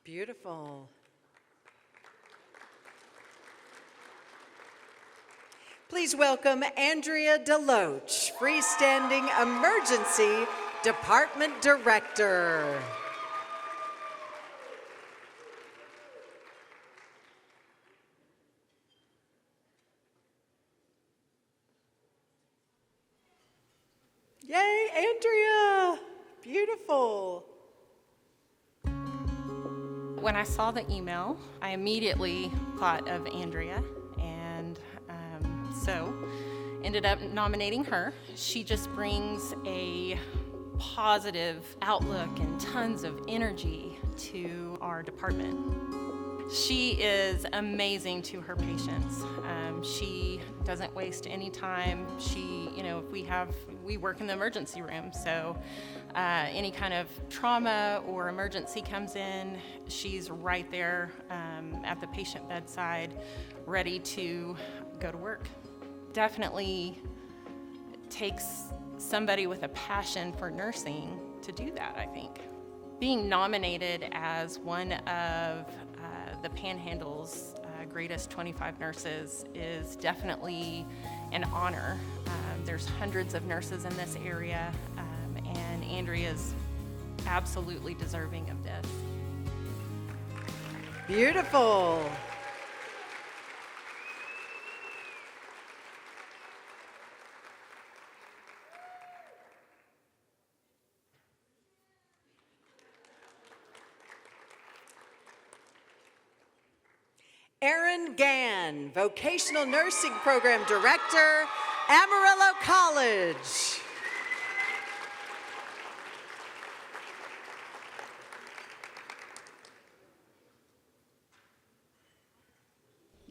Beautiful. Please welcome Andrea DeLoach, Freestanding Emergency Department Director. Yay, Andrea! Beautiful. When I saw the email, I immediately thought of Andrea, and so ended up nominating her. She just brings a positive outlook and tons of energy to our department. She is amazing to her patients. She doesn't waste any time. She, we work in the emergency room, so any kind of trauma or emergency comes in, she's right there at the patient bedside, ready to go to work. Definitely takes somebody with a passion for nursing to do that, I think. Being nominated as one of the Panhandle's greatest 25 nurses is definitely an honor. There's hundreds of nurses in this area, and Andrea's absolutely deserving of this. Beautiful. Erin Gann, Vocational Nursing Program Director, Amarillo College.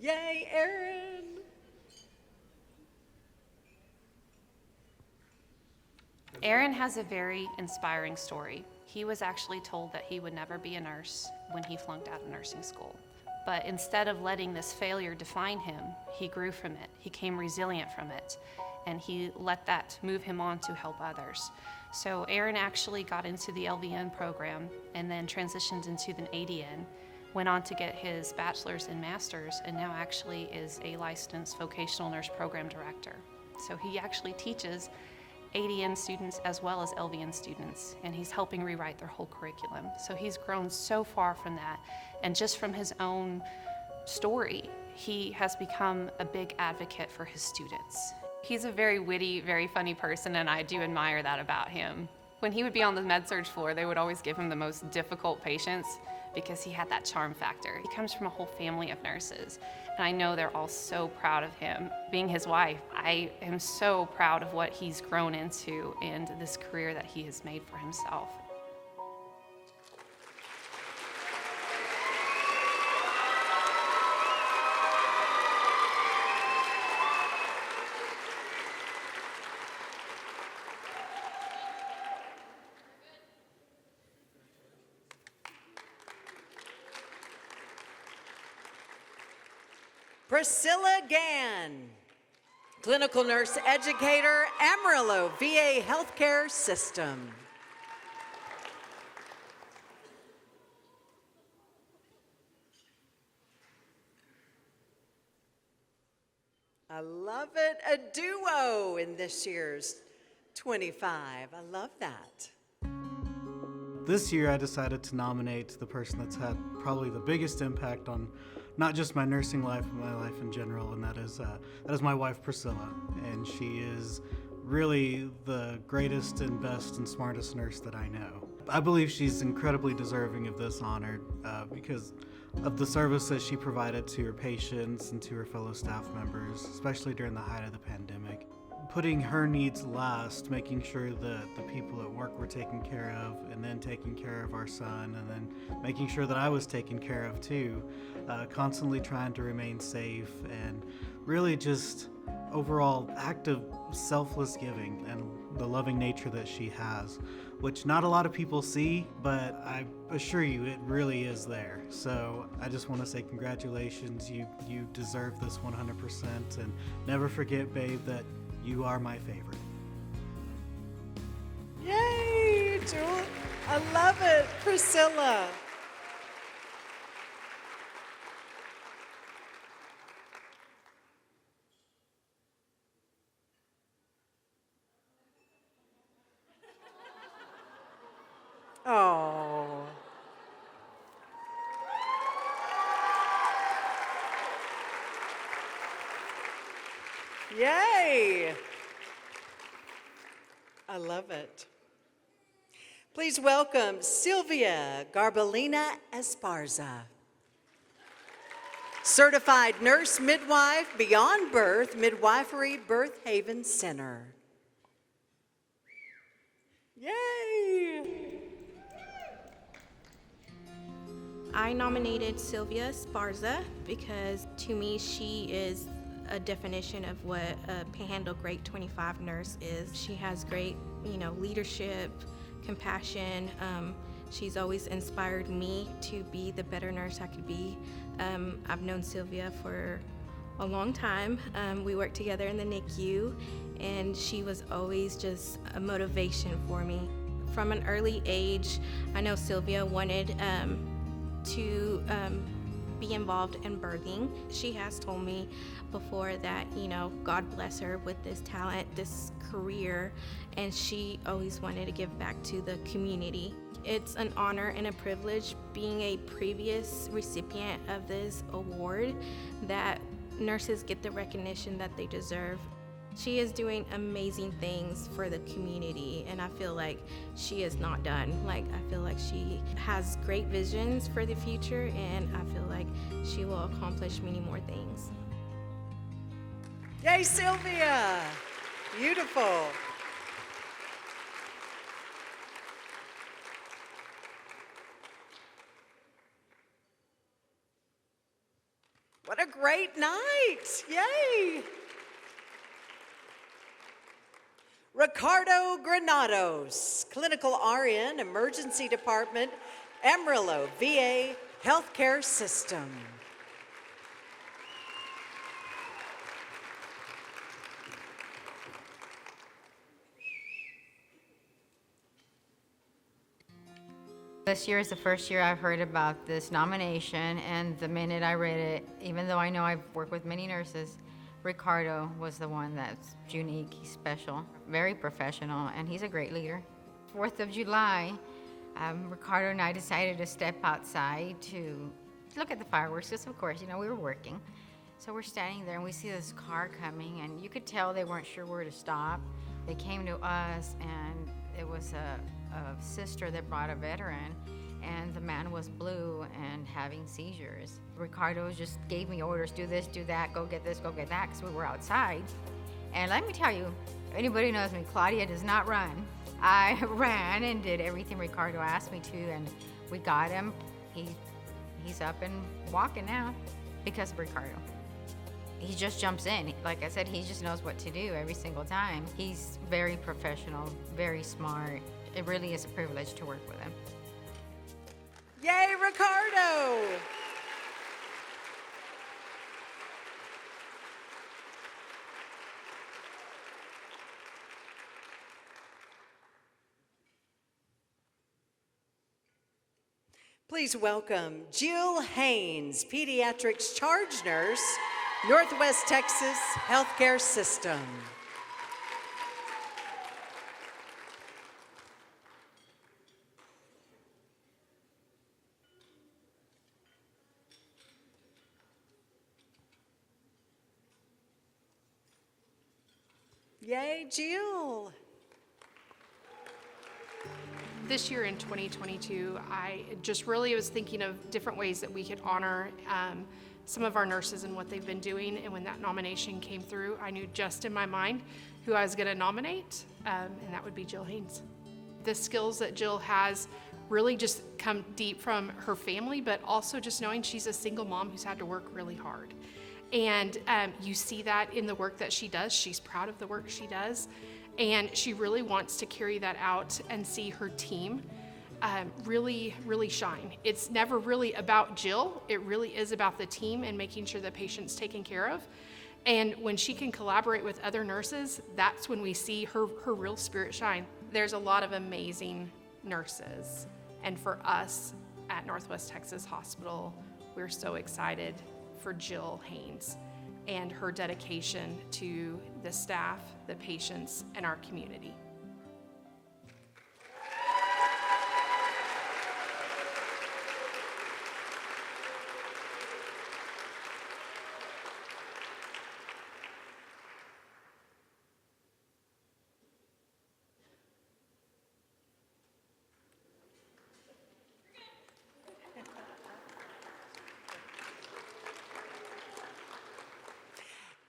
Yay, Erin! Aaron has a very inspiring story. He was actually told that he would never be a nurse when he flunked out of nursing school. But instead of letting this failure define him, he grew from it. He became resilient from it, and he let that move him on to help others. So Aaron actually got into the LVN program and then transitioned into the ADN, went on to get his bachelor's and master's, and now actually is a licensed vocational nurse program director. So he actually teaches ADN students as well as LVN students, and he's helping rewrite their whole curriculum. So he's grown so far from that, and just from his own story, he has become a big advocate for his students. He's a very witty, very funny person, and I do admire that about him. When he would be on the med-surg floor, they would always give him the most difficult patients because he had that charm factor. He comes from a whole family of nurses, and I know they're all so proud of him. Being his wife, I am so proud of what he's grown into and this career that he has made for himself. Priscilla Gann, clinical nurse educator, Amarillo VA Healthcare System. I love it, a duo in this year's 25. I love that. This year I decided to nominate the person that's had probably the biggest impact on not just my nursing life, but my life in general, and that is my wife Priscilla. And she is really the greatest and best and smartest nurse that I know. I believe she's incredibly deserving of this honor because of the service that she provided to her patients and to her fellow staff members, especially during the height of the pandemic. Putting her needs last, making sure that the people at work were taken care of, and then taking care of our son, and then making sure that I was taken care of too, constantly trying to remain safe, and really just overall act of selfless giving and the loving nature that she has, which not a lot of people see, but I assure you it really is there. So I just want to say congratulations. You deserve this 100%, and never forget, babe, that you are my favorite. Yay, Jewel. I love it, Priscilla. Oh. Yay! I love it. Please welcome Sylvia Garbalina Esparza, certified nurse midwife, Beyond Birth Midwifery Birth Haven Center. Yay! I nominated Sylvia Esparza because to me she is a definition of what a Panhandle Grade 25 nurse is. She has great, leadership, compassion. She's always inspired me to be the better nurse I could be. I've known Sylvia for a long time. We worked together in the NICU, and she was always just a motivation for me. From an early age, I know Sylvia wanted to be involved in birthing. She has told me before that, God bless her with this talent, this career, and she always wanted to give back to the community. It's an honor and a privilege being a previous recipient of this award that nurses get the recognition that they deserve. She is doing amazing things for the community, and I feel like she is not done. I feel like she has great visions for the future, and I feel like she will accomplish many more things. Yay, Sylvia! Beautiful. What a great night! Yay! Ricardo Granados, Clinical RN, Emergency Department, Amarillo VA Healthcare System. This year is the first year I've heard about this nomination, and the minute I read it, even though I know I've worked with many nurses, Ricardo was the one that's unique, he's special, very professional, and he's a great leader. 4th of July, Ricardo and I decided to step outside to look at the fireworks, because of course, we were working. So we're standing there and we see this car coming, and you could tell they weren't sure where to stop. They came to us, and it was a sister that brought a veteran, and the man was blue and having seizures. Ricardo just gave me orders, do this, do that, go get this, go get that, because we were outside. And let me tell you, if anybody knows me, Claudia does not run. I ran and did everything Ricardo asked me to, and we got him. He's up and walking now because of Ricardo. He just jumps in. Like I said, he just knows what to do every single time. He's very professional, very smart. It really is a privilege to work with him. Yay, Ricardo! Please welcome Jill Haynes, Pediatrics Charge Nurse, Northwest Texas Healthcare System. Yay, Jill. This year in 2022, I just really was thinking of different ways that we could honor some of our nurses and what they've been doing. And when that nomination came through, I knew just in my mind who I was going to nominate, and that would be Jill Haynes. The skills that Jill has really just come deep from her family, but also just knowing she's a single mom who's had to work really hard. And you see that in the work that she does. She's proud of the work she does. And she really wants to carry that out and see her team really, really shine. It's never really about Jill. It really is about the team and making sure the patient's taken care of. And when she can collaborate with other nurses, that's when we see her real spirit shine. There's a lot of amazing nurses. And for us at Northwest Texas Hospital, we're so excited for Jill Haynes and her dedication to the staff, the patients, and our community.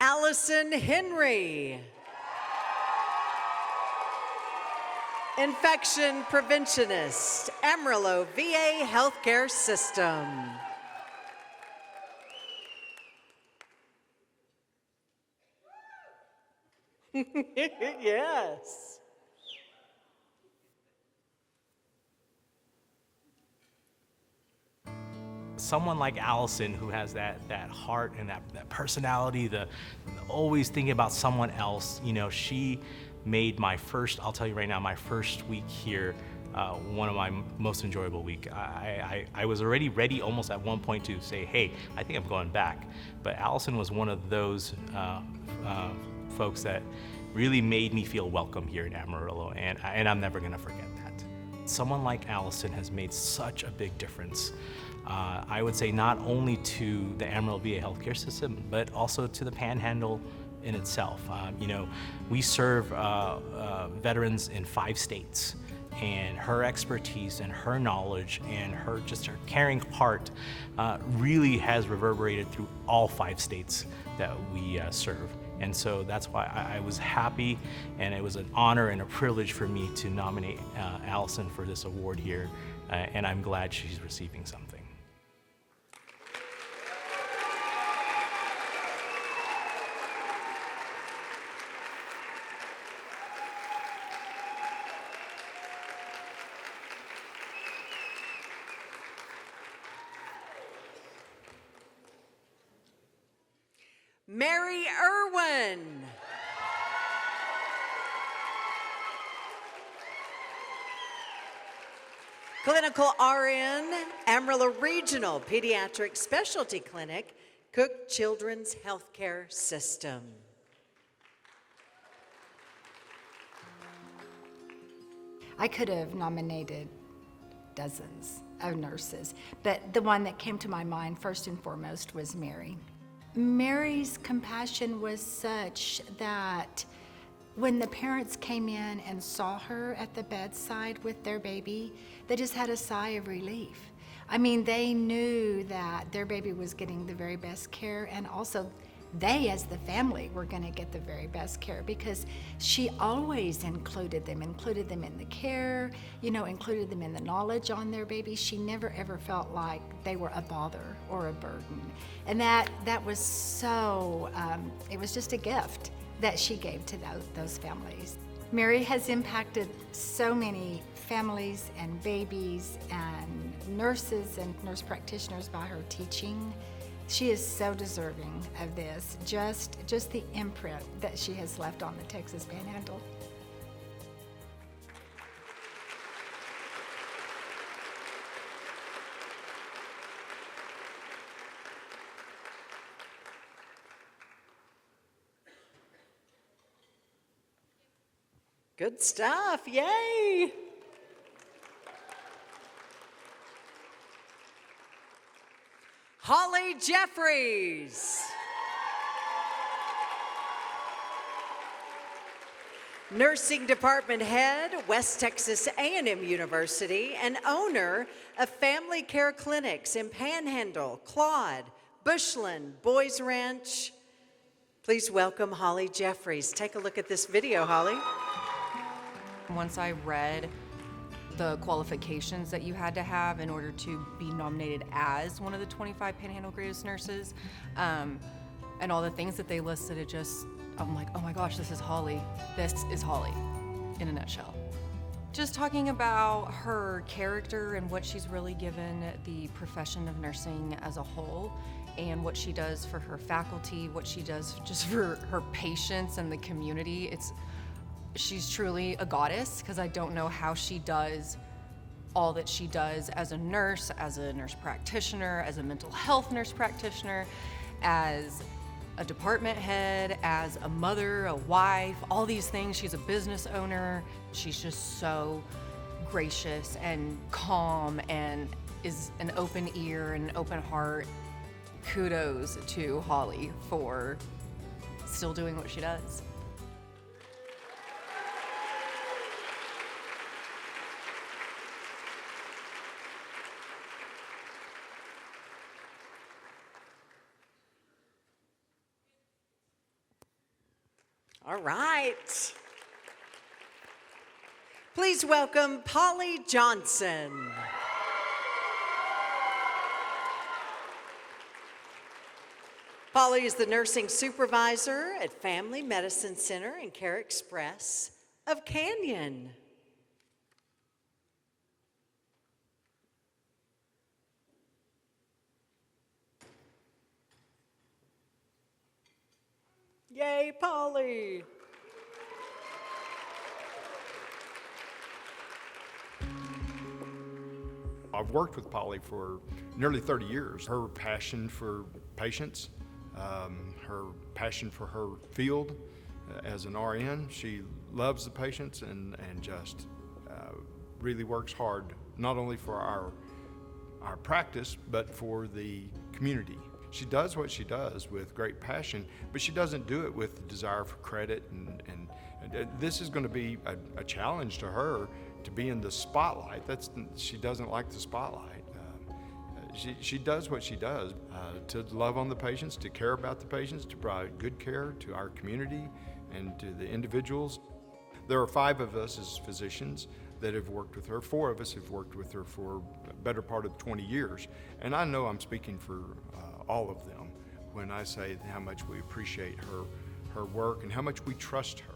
Allison Henry. Infection preventionist, Amarillo VA Healthcare System. Yes. Someone like Allison who has that heart and that personality, the always thinking about someone else, you know, she made my first, I'll tell you right now, my first week here, one of my most enjoyable week. I was already ready almost at one point to say, hey, I think I'm going back. But Allison was one of those folks that really made me feel welcome here in Amarillo, and I'm never gonna forget that. Someone like Allison has made such a big difference. I would say not only to the Amarillo VA healthcare system, but also to the Panhandle in itself. You know, we serve veterans in 5 states, and her expertise and her knowledge and her caring heart really has reverberated through all 5 states that we serve. And so that's why I was happy, and it was an honor and a privilege for me to nominate Allison for this award here, and I'm glad she's receiving something. Mary Irwin. Clinical RN, Amarillo Regional Pediatric Specialty Clinic, Cook Children's Healthcare System. I could have nominated dozens of nurses, but the one that came to my mind first and foremost was Mary. Mary's compassion was such that when the parents came in and saw her at the bedside with their baby, they just had a sigh of relief. I mean, they knew that their baby was getting the very best care, and also they, as the family, were going to get the very best care, because she always included them in the care, you know, included them in the knowledge on their baby. She never ever felt like they were a bother or a burden. And that was so, it was just a gift that she gave to those families. Mary has impacted so many families and babies and nurses and nurse practitioners by her teaching. She is so deserving of this, just the imprint that she has left on the Texas Panhandle. Good stuff. Yay. Holly Jeffries. Nursing Department Head, West Texas A&M University, and owner of Family Care Clinics in Panhandle, Claude, Bushland, Boys Ranch. Please welcome Holly Jeffries. Take a look at this video, Holly. Once I read the qualifications that you had to have in order to be nominated as one of the 25 Panhandle Greatest Nurses, and all the things that they listed, I'm like, oh my gosh, this is Holly. This is Holly in a nutshell. Just talking about her character and what she's really given the profession of nursing as a whole, and what she does for her faculty, what she does just for her patients and the community. She's truly a goddess, because I don't know how she does all that she does as a nurse practitioner, as a mental health nurse practitioner, as a department head, as a mother, a wife, all these things. She's a business owner. She's just so gracious and calm and is an open ear and an open heart. Kudos to Holly for still doing what she does. All right. Please welcome Polly Johnson. Polly is the nursing supervisor at Family Medicine Center and Care Express of Canyon. Yay, Polly! I've worked with Polly for nearly 30 years. Her passion for patients, her passion for her field as an RN. She loves the patients and just really works hard, not only for our practice, but for the community. She does what she does with great passion, but she doesn't do it with the desire for credit. And this is going to be a challenge to her to be in the spotlight. She doesn't like the spotlight. She does what she does to love on the patients, to care about the patients, to provide good care to our community and to the individuals. There are 5 of us as physicians that have worked with her. 4 of us have worked with her for a better part of 20 years. And I know I'm speaking for all of them when I say how much we appreciate her work and how much we trust her.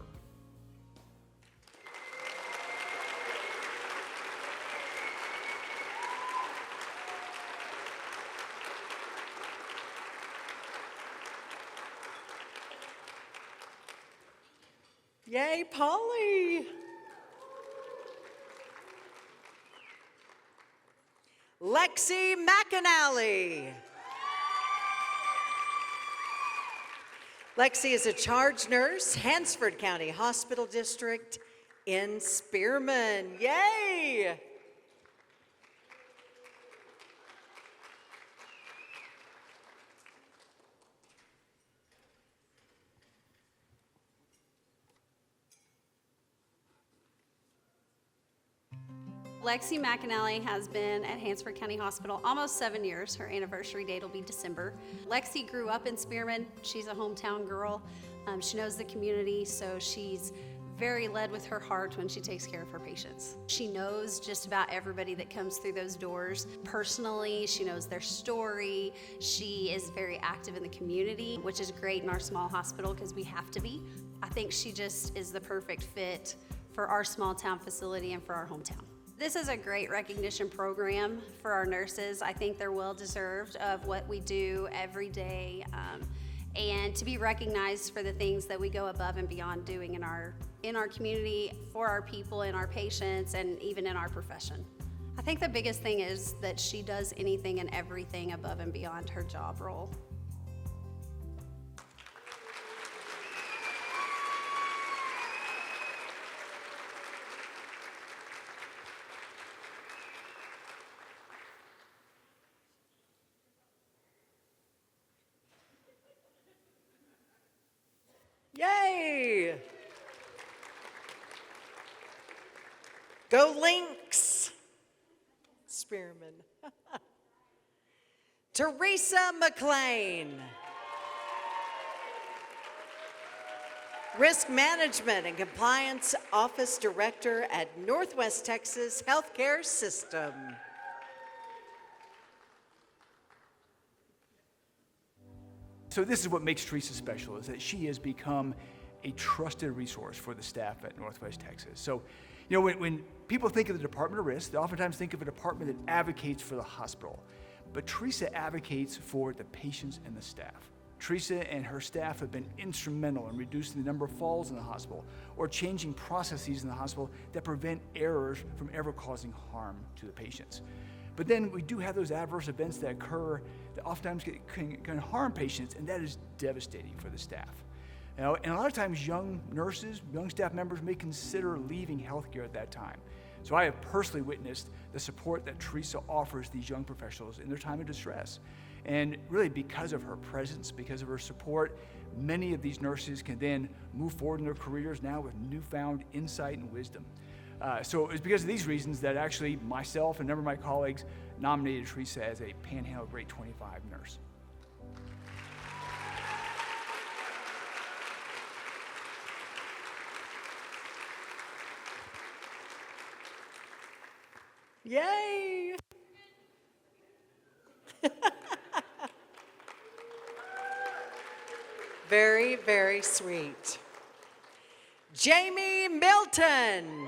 Yay, Polly! Lexi McAnally. Lexi is a charge nurse, Hansford County Hospital District in Spearman. Yay! Lexi McAnally has been at Hansford County Hospital almost 7 years. Her anniversary date will be December. Lexi grew up in Spearman. She's a hometown girl. She knows the community, so she's very led with her heart when she takes care of her patients. She knows just about everybody that comes through those doors. Personally, she knows their story. She is very active in the community, which is great in our small hospital because we have to be. I think she just is the perfect fit for our small town facility and for our hometown. This is a great recognition program for our nurses. I think they're well deserved of what we do every day, and to be recognized for the things that we go above and beyond doing in our community, for our people and our patients, and even in our profession. I think the biggest thing is that she does anything and everything above and beyond her job role. Go Lynx! Spearman. Teresa McLean. Risk Management and Compliance Office Director at Northwest Texas Healthcare System. So this is what makes Teresa special, is that she has become a trusted resource for the staff at Northwest Texas. So, you know, when people think of the Department of Risk, they oftentimes think of a department that advocates for the hospital. But Teresa advocates for the patients and the staff. Teresa and her staff have been instrumental in reducing the number of falls in the hospital or changing processes in the hospital that prevent errors from ever causing harm to the patients. But then we do have those adverse events that occur that oftentimes can harm patients, and that is devastating for the staff. You know, and a lot of times young nurses, young staff members may consider leaving healthcare at that time. So I have personally witnessed the support that Teresa offers these young professionals in their time of distress. And really because of her presence, because of her support, many of these nurses can then move forward in their careers now with newfound insight and wisdom. So it was because of these reasons that actually myself and a number of my colleagues nominated Teresa as a Panhandle Grade 25 nurse. Yay! Very, very sweet. Jamie Milton.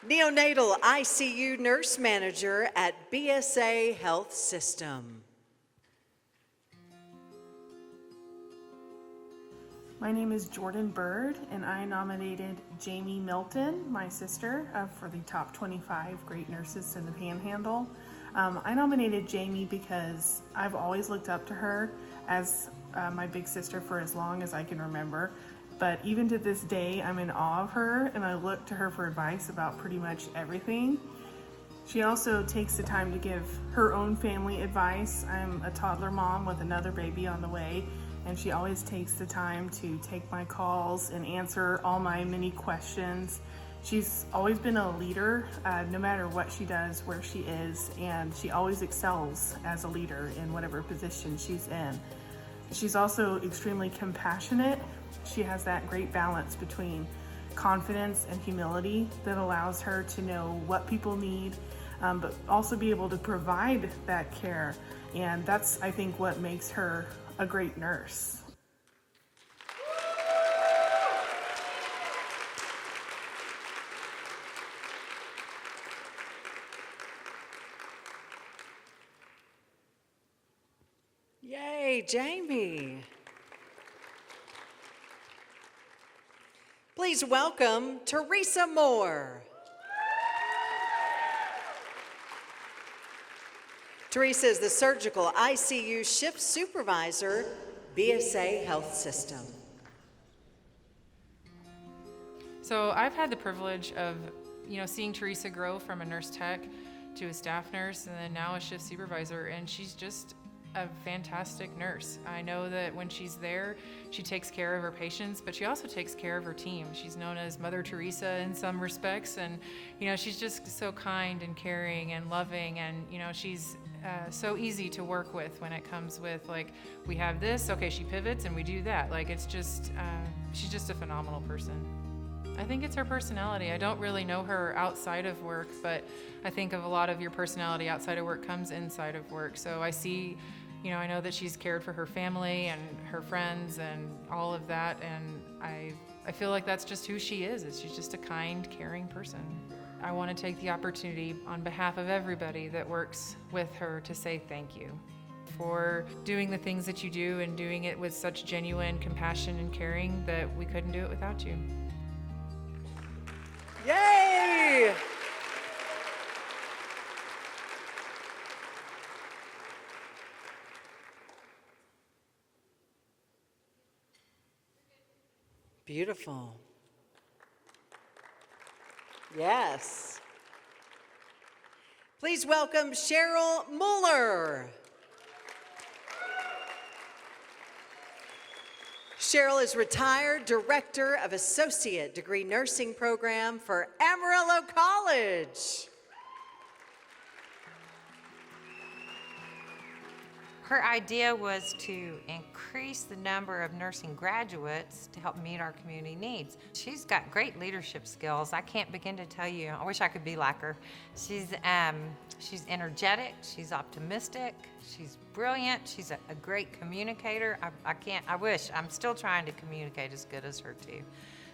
Neonatal ICU Nurse Manager at BSA Health System. My name is Jordan Bird, and I nominated Jamie Milton, my sister, for the top 25 great nurses in the Panhandle. I nominated Jamie because I've always looked up to her as my big sister for as long as I can remember. But even to this day, I'm in awe of her, and I look to her for advice about pretty much everything. She also takes the time to give her own family advice. I'm a toddler mom with another baby on the way, and she always takes the time to take my calls and answer all my many questions. She's always been a leader, no matter what she does, where she is, and she always excels as a leader in whatever position she's in. She's also extremely compassionate. She has that great balance between confidence and humility that allows her to know what people need, but also be able to provide that care. And that's, I think, what makes her a great nurse. Yay, Jamie. Please welcome Teresa Moore. Teresa is the Surgical ICU Shift Supervisor, BSA Health System. So I've had the privilege of, seeing Teresa grow from a nurse tech to a staff nurse and then now a shift supervisor, and she's just a fantastic nurse. I know that when she's there, she takes care of her patients, but she also takes care of her team. She's known as Mother Teresa in some respects, and she's just so kind and caring and loving, and she's so easy to work with when it comes with, like, we have this, okay, she pivots and we do that. Like, it's just, she's just a phenomenal person. I think it's her personality. I don't really know her outside of work, but I think of a lot of your personality outside of work comes inside of work. So I see, I know that she's cared for her family and her friends and all of that, and I feel like that's just who she is. She's just a kind, caring person. I want to take the opportunity on behalf of everybody that works with her to say thank you for doing the things that you do and doing it with such genuine compassion and caring that we couldn't do it without you. Yay! Beautiful. Yes. Please welcome Cheryl Mueller. Cheryl is retired director of associate degree nursing program for Amarillo College. Her idea was to increase the number of nursing graduates to help meet our community needs. She's got great leadership skills. I can't begin to tell you. I wish I could be like her. She's energetic. She's optimistic. She's brilliant. She's a great communicator. I wish. I'm still trying to communicate as good as her too.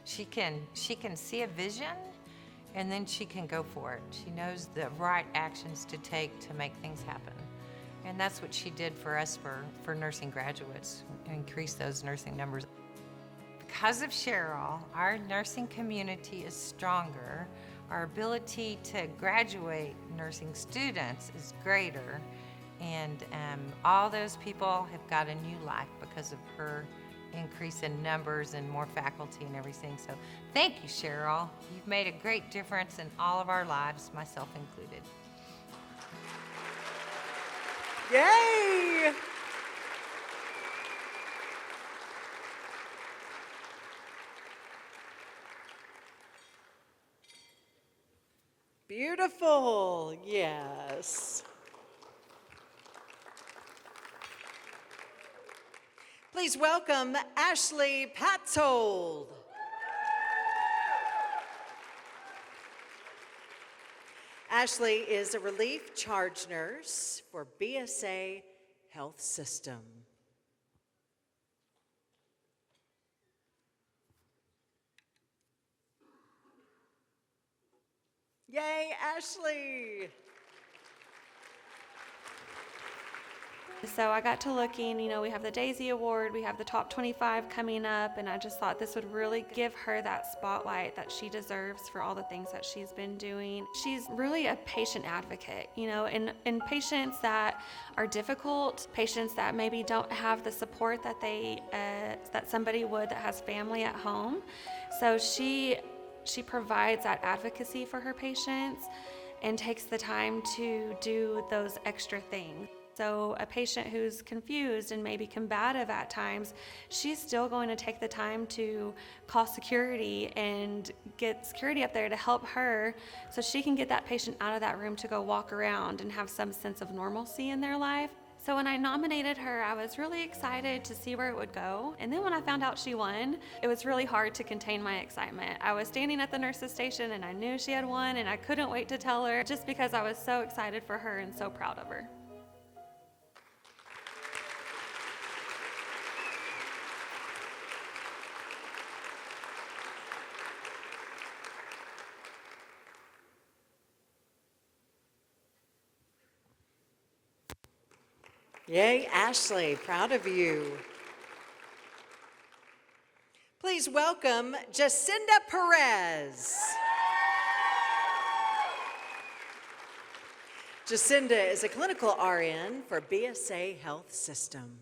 She can see a vision, and then she can go for it. She knows the right actions to take to make things happen. And that's what she did for us for nursing graduates, increase those nursing numbers. Because of Cheryl, our nursing community is stronger. Our ability to graduate nursing students is greater. And all those people have got a new life because of her increase in numbers and more faculty and everything. So thank you, Cheryl. You've made a great difference in all of our lives, myself included. Yay! Beautiful, yes. Please welcome Ashley Patzold. Ashley is a relief charge nurse for BSA Health System. Yay, Ashley! So I got to looking, we have the Daisy Award, we have the top 25 coming up, and I just thought this would really give her that spotlight that she deserves for all the things that she's been doing. She's really a patient advocate, and patients that are difficult, patients that maybe don't have the support that that somebody would that has family at home. So she provides that advocacy for her patients and takes the time to do those extra things. So a patient who's confused and maybe combative at times, she's still going to take the time to call security and get security up there to help her so she can get that patient out of that room to go walk around and have some sense of normalcy in their life. So when I nominated her, I was really excited to see where it would go. And then when I found out she won, it was really hard to contain my excitement. I was standing at the nurse's station and I knew she had won and I couldn't wait to tell her just because I was so excited for her and so proud of her. Yay, Ashley, proud of you. Please welcome Jacinda Perez. Jacinda is a clinical RN for BSA Health System.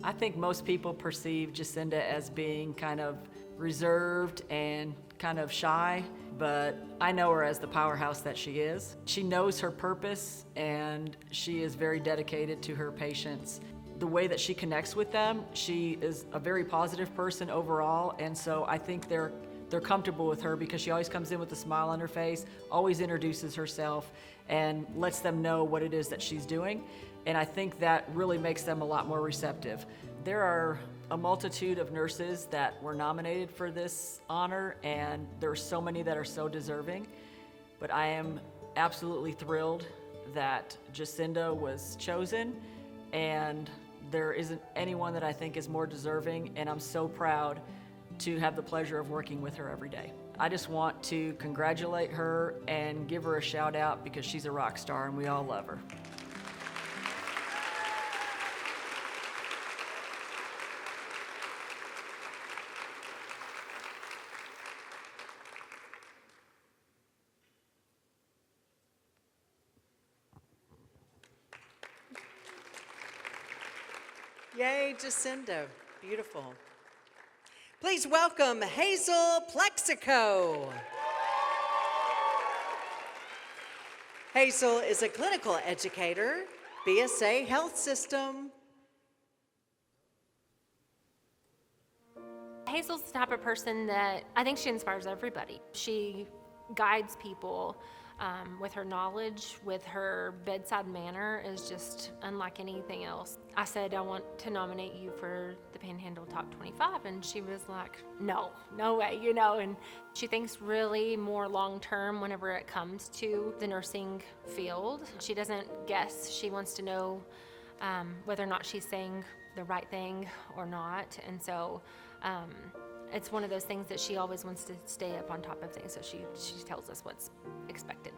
I think most people perceive Jacinda as being kind of reserved and kind of shy, but I know her as the powerhouse that she is. She knows her purpose and she is very dedicated to her patients. The way that she connects with them, she is a very positive person overall, and so I think they're comfortable with her because she always comes in with a smile on her face, always introduces herself, and lets them know what it is that she's doing. And I think that really makes them a lot more receptive. There are a multitude of nurses that were nominated for this honor, and there are so many that are so deserving. But I am absolutely thrilled that Jacinda was chosen, and there isn't anyone that I think is more deserving, and I'm so proud to have the pleasure of working with her every day. I just want to congratulate her and give her a shout out because she's a rock star and we all love her. Yay, Jacinda, beautiful. Please welcome Hazel Plexico. Hazel is a clinical educator, BSA Health System. Hazel's the type of person that I think she inspires everybody. She guides people with her knowledge, with her bedside manner is just unlike anything else. I said, I want to nominate you for the Panhandle Top 25, and she was like, no way, and she thinks really more long-term whenever it comes to the nursing field. She doesn't guess. She wants to know whether or not she's saying the right thing or not, and so it's one of those things that she always wants to stay up on top of things, so she tells us what's expected.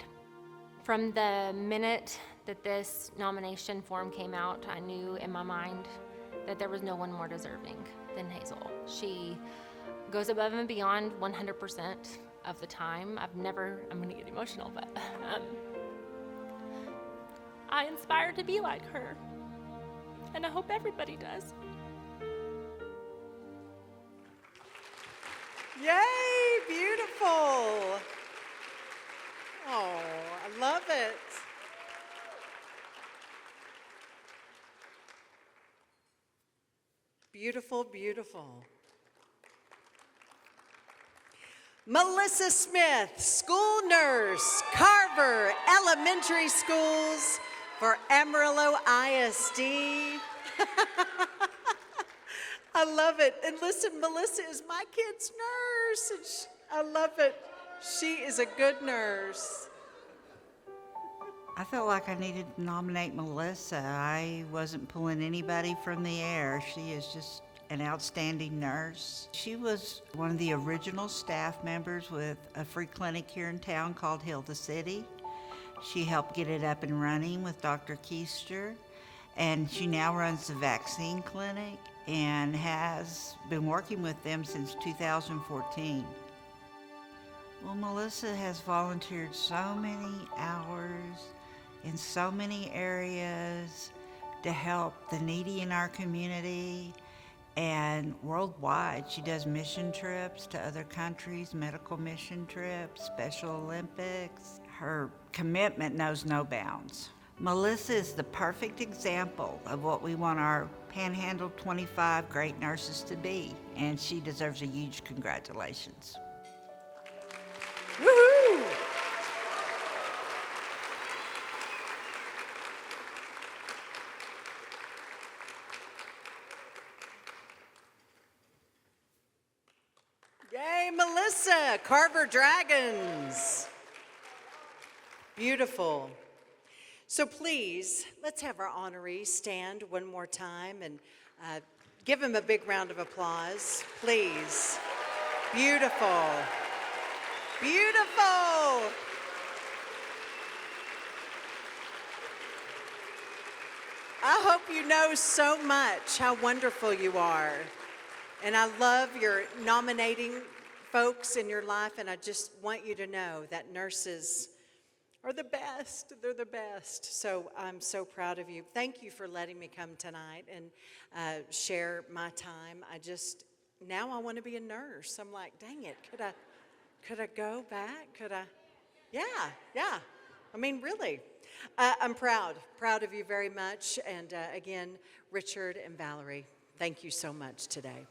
From the minute that this nomination form came out, I knew in my mind that there was no one more deserving than Hazel. She goes above and beyond 100% of the time. I'm gonna get emotional, but I inspire to be like her, and I hope everybody does. Yay, beautiful. Oh, I love it. Beautiful, beautiful. Melissa Smith, school nurse, Carver Elementary Schools for Amarillo ISD. I love it. And listen, Melissa is my kid's nurse. And I love it. She is a good nurse. I felt like I needed to nominate Melissa. I wasn't pulling anybody from the air. She is just an outstanding nurse. She was one of the original staff members with a free clinic here in town called Heal the City. She helped get it up and running with Dr. Keister, and she now runs the vaccine clinic and has been working with them since 2014. Well, Melissa has volunteered so many hours in so many areas to help the needy in our community and worldwide. She does mission trips to other countries, medical mission trips, Special Olympics. Her commitment knows no bounds. Melissa is the perfect example of what we want our Panhandle 25 great nurses to be, and she deserves a huge congratulations. Woohoo! Yay, Melissa, Carver Dragons. Beautiful. So please, let's have our honorees stand one more time and give them a big round of applause, please. Beautiful. Beautiful. I hope you know so much how wonderful you are. And I love your nominating folks in your life, and I just want you to know that nurses are the best. They're the best. So I'm so proud of you. Thank you for letting me come tonight and share my time. Now I want to be a nurse. I'm like, dang it, could I go back? Yeah. I mean, really. I'm proud of you very much. And again, Richard and Valerie, thank you so much today.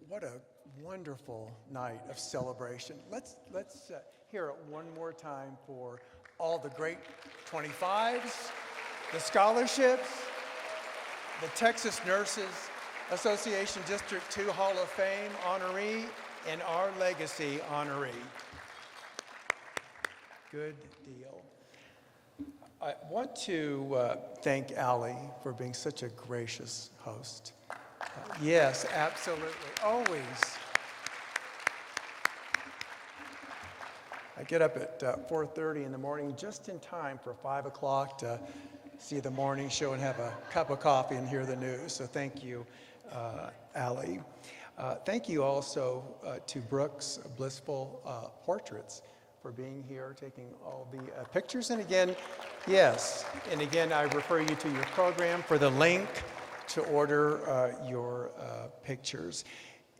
What a wonderful night of celebration. Let's hear it one more time for all the great 25s, the scholarships, the Texas Nurses Association District 2 Hall of Fame honoree, and our legacy honoree. Good deal. I want to thank Allie for being such a gracious host. Yes, absolutely, always. I get up at 4:30 in the morning just in time for 5 o'clock to see the morning show and have a cup of coffee and hear the news. So thank you, Allie. Thank you also to Brooks Blissful Portraits for being here, taking all the pictures. And again, yes, and again, I refer you to your program for the link to order your pictures.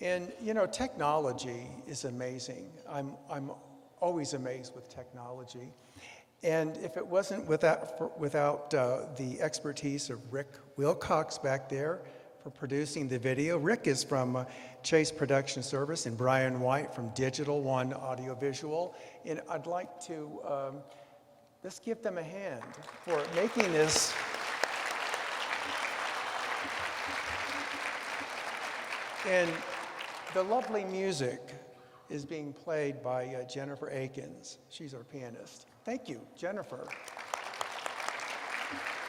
And you know, technology is amazing. I'm always amazed with technology. And if it wasn't without the expertise of Rick Wilcox back there for producing the video. Rick is from Chase Production Service, and Brian White from Digital One Audiovisual. And I'd like to let's give them a hand for making this. And the lovely music is being played by Jennifer Akins. She's our pianist. Thank you, Jennifer.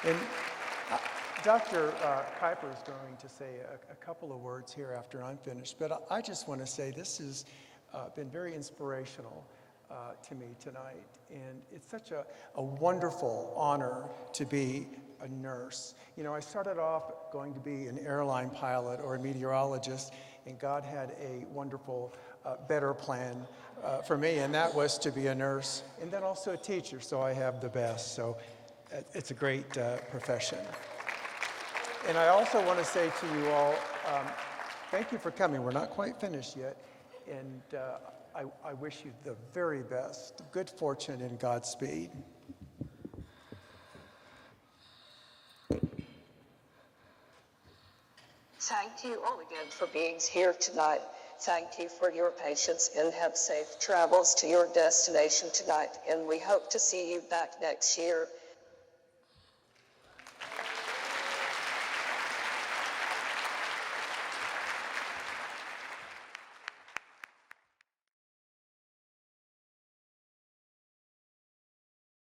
And Dr. Kuiper is going to say a couple of words here after I'm finished, but I just want to say this has been very inspirational to me tonight, and it's such a wonderful honor to be a nurse. You know, I started off going to be an airline pilot or a meteorologist, and God had a wonderful, better plan for me, and that was to be a nurse, and then also a teacher, so I have the best. So it's a great profession. And I also want to say to you all, thank you for coming. We're not quite finished yet, and I wish you the very best, good fortune and Godspeed. Thank you all again for being here tonight. Thank you for your patience and have safe travels to your destination tonight. And we hope to see you back next year.